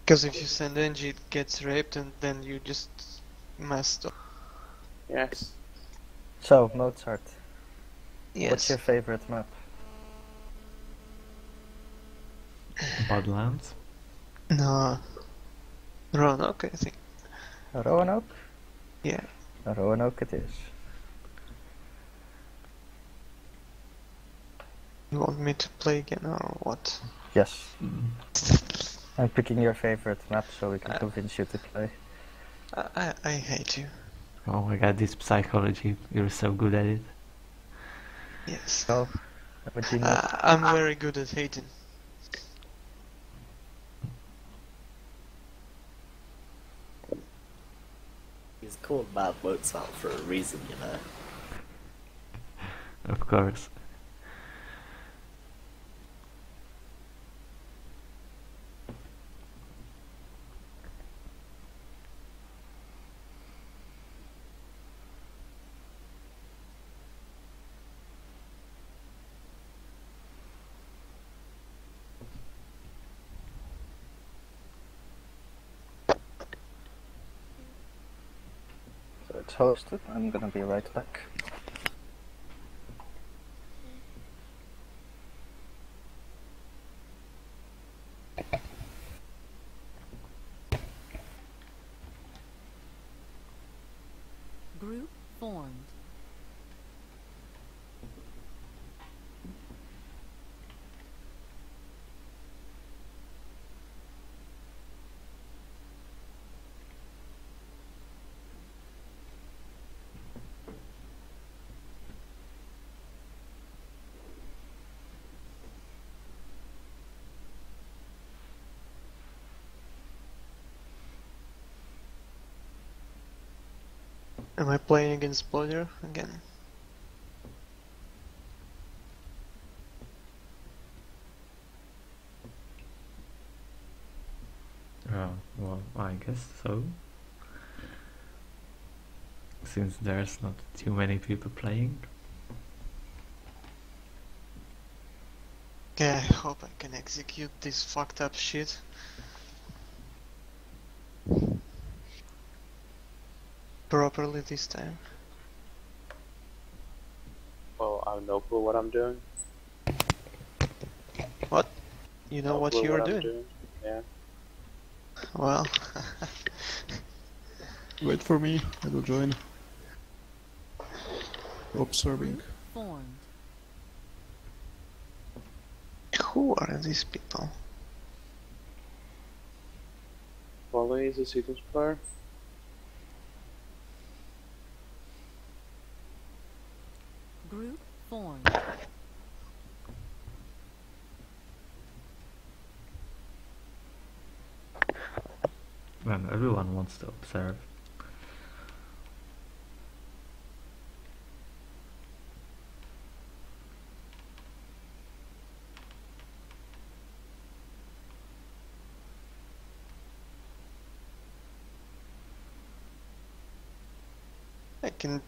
S4: Because if you send NG, it gets raped, and then you just messed up.
S7: Yes.
S3: So, Mozart,
S4: Yes.
S3: what's your favorite map?
S2: Badlands.
S4: No. Roanoke, I think.
S3: Roanoke?
S4: Yeah.
S3: Roanoke it is.
S4: You want me to play again or what?
S3: Yes. I'm picking your favorite map so we can convince you to play.
S4: I hate you.
S2: Oh my god, this psychology, you're so good at it.
S4: Yes.
S3: So, would you not?
S4: I'm very good at hating.
S1: He's called Mad Mozart for a reason, you know.
S2: Of course.
S3: hosted. I'm gonna be right back.
S6: Group formed.
S4: Am I playing against Blodir again?
S2: Well, I guess so. Since there's not too many people playing.
S4: Yeah, I hope I can execute this fucked up shit. Properly this time.
S7: Well, I have no clue what I'm doing.
S4: What? You know
S7: No
S4: what
S7: clue
S4: you're
S7: I'm
S4: doing?
S7: Yeah.
S4: Well,
S8: Wait for me, I will join. Observing.
S6: Group formed.
S4: who are these people?
S7: Volley is a sequence player.
S6: Group formed.
S2: When everyone wants to observe.
S4: I can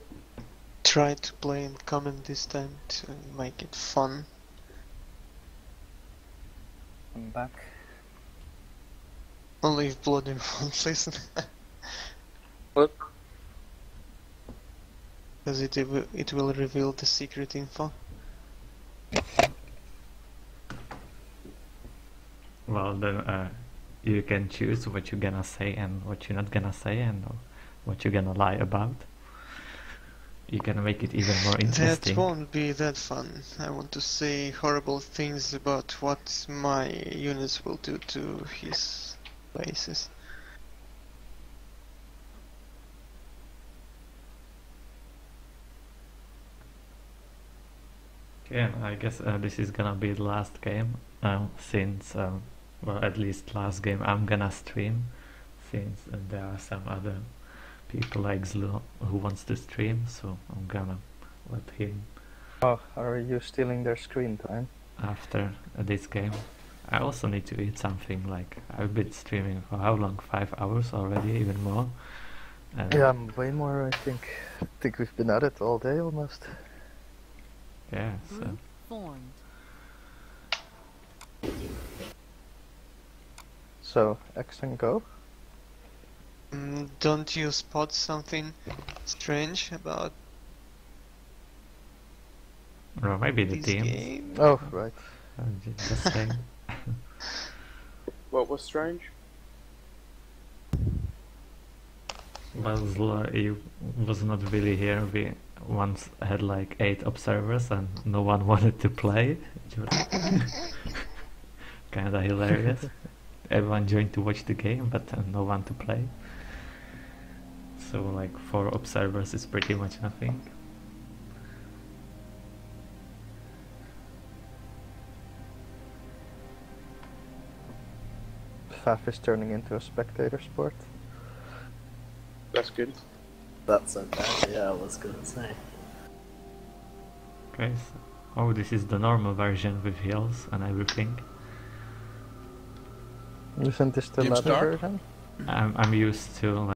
S4: try to play in common this time to make it fun.
S3: I'm back.
S4: Only if Blodir won't listen.
S7: What?
S4: Because it will reveal the secret info.
S2: Well, then you can choose what you're gonna say and what you're not gonna say and what you're gonna lie about. You can make it even more interesting.
S4: That won't be that fun. I want to say horrible things about what my units will do to his bases.
S2: Okay, I guess this is gonna be the last game, since, well, at least last game I'm gonna stream, since there are some other people like Zlu who wants to stream, so I'm gonna let him
S3: Oh, are you stealing their screen time?
S2: after this game. I also need to eat something, like, I've been streaming for how long? 5 hours already, even more?
S3: Yeah, way more, I think. I think we've been at it all day almost.
S2: Yeah, so...
S6: Group formed.
S3: So, X and go?
S4: Don't you spot something strange about
S2: Or maybe the
S4: this
S2: teams.
S4: game?
S3: Oh, right.
S2: Just saying.
S7: What was strange?
S2: Well, Zla, you was not really here. We once had like 8 observers and no one wanted to play. It was kinda hilarious. Everyone joined to watch the game, but no one to play. So like 4 observers is pretty much nothing.
S3: FAF is turning into a spectator sport.
S7: That's good.
S1: That's okay, yeah, I was gonna say.
S2: Okay, so, oh, this is the normal version with heals and everything.
S3: Isn't this the
S8: Game
S3: ladder
S8: start?
S3: version?
S2: I'm used to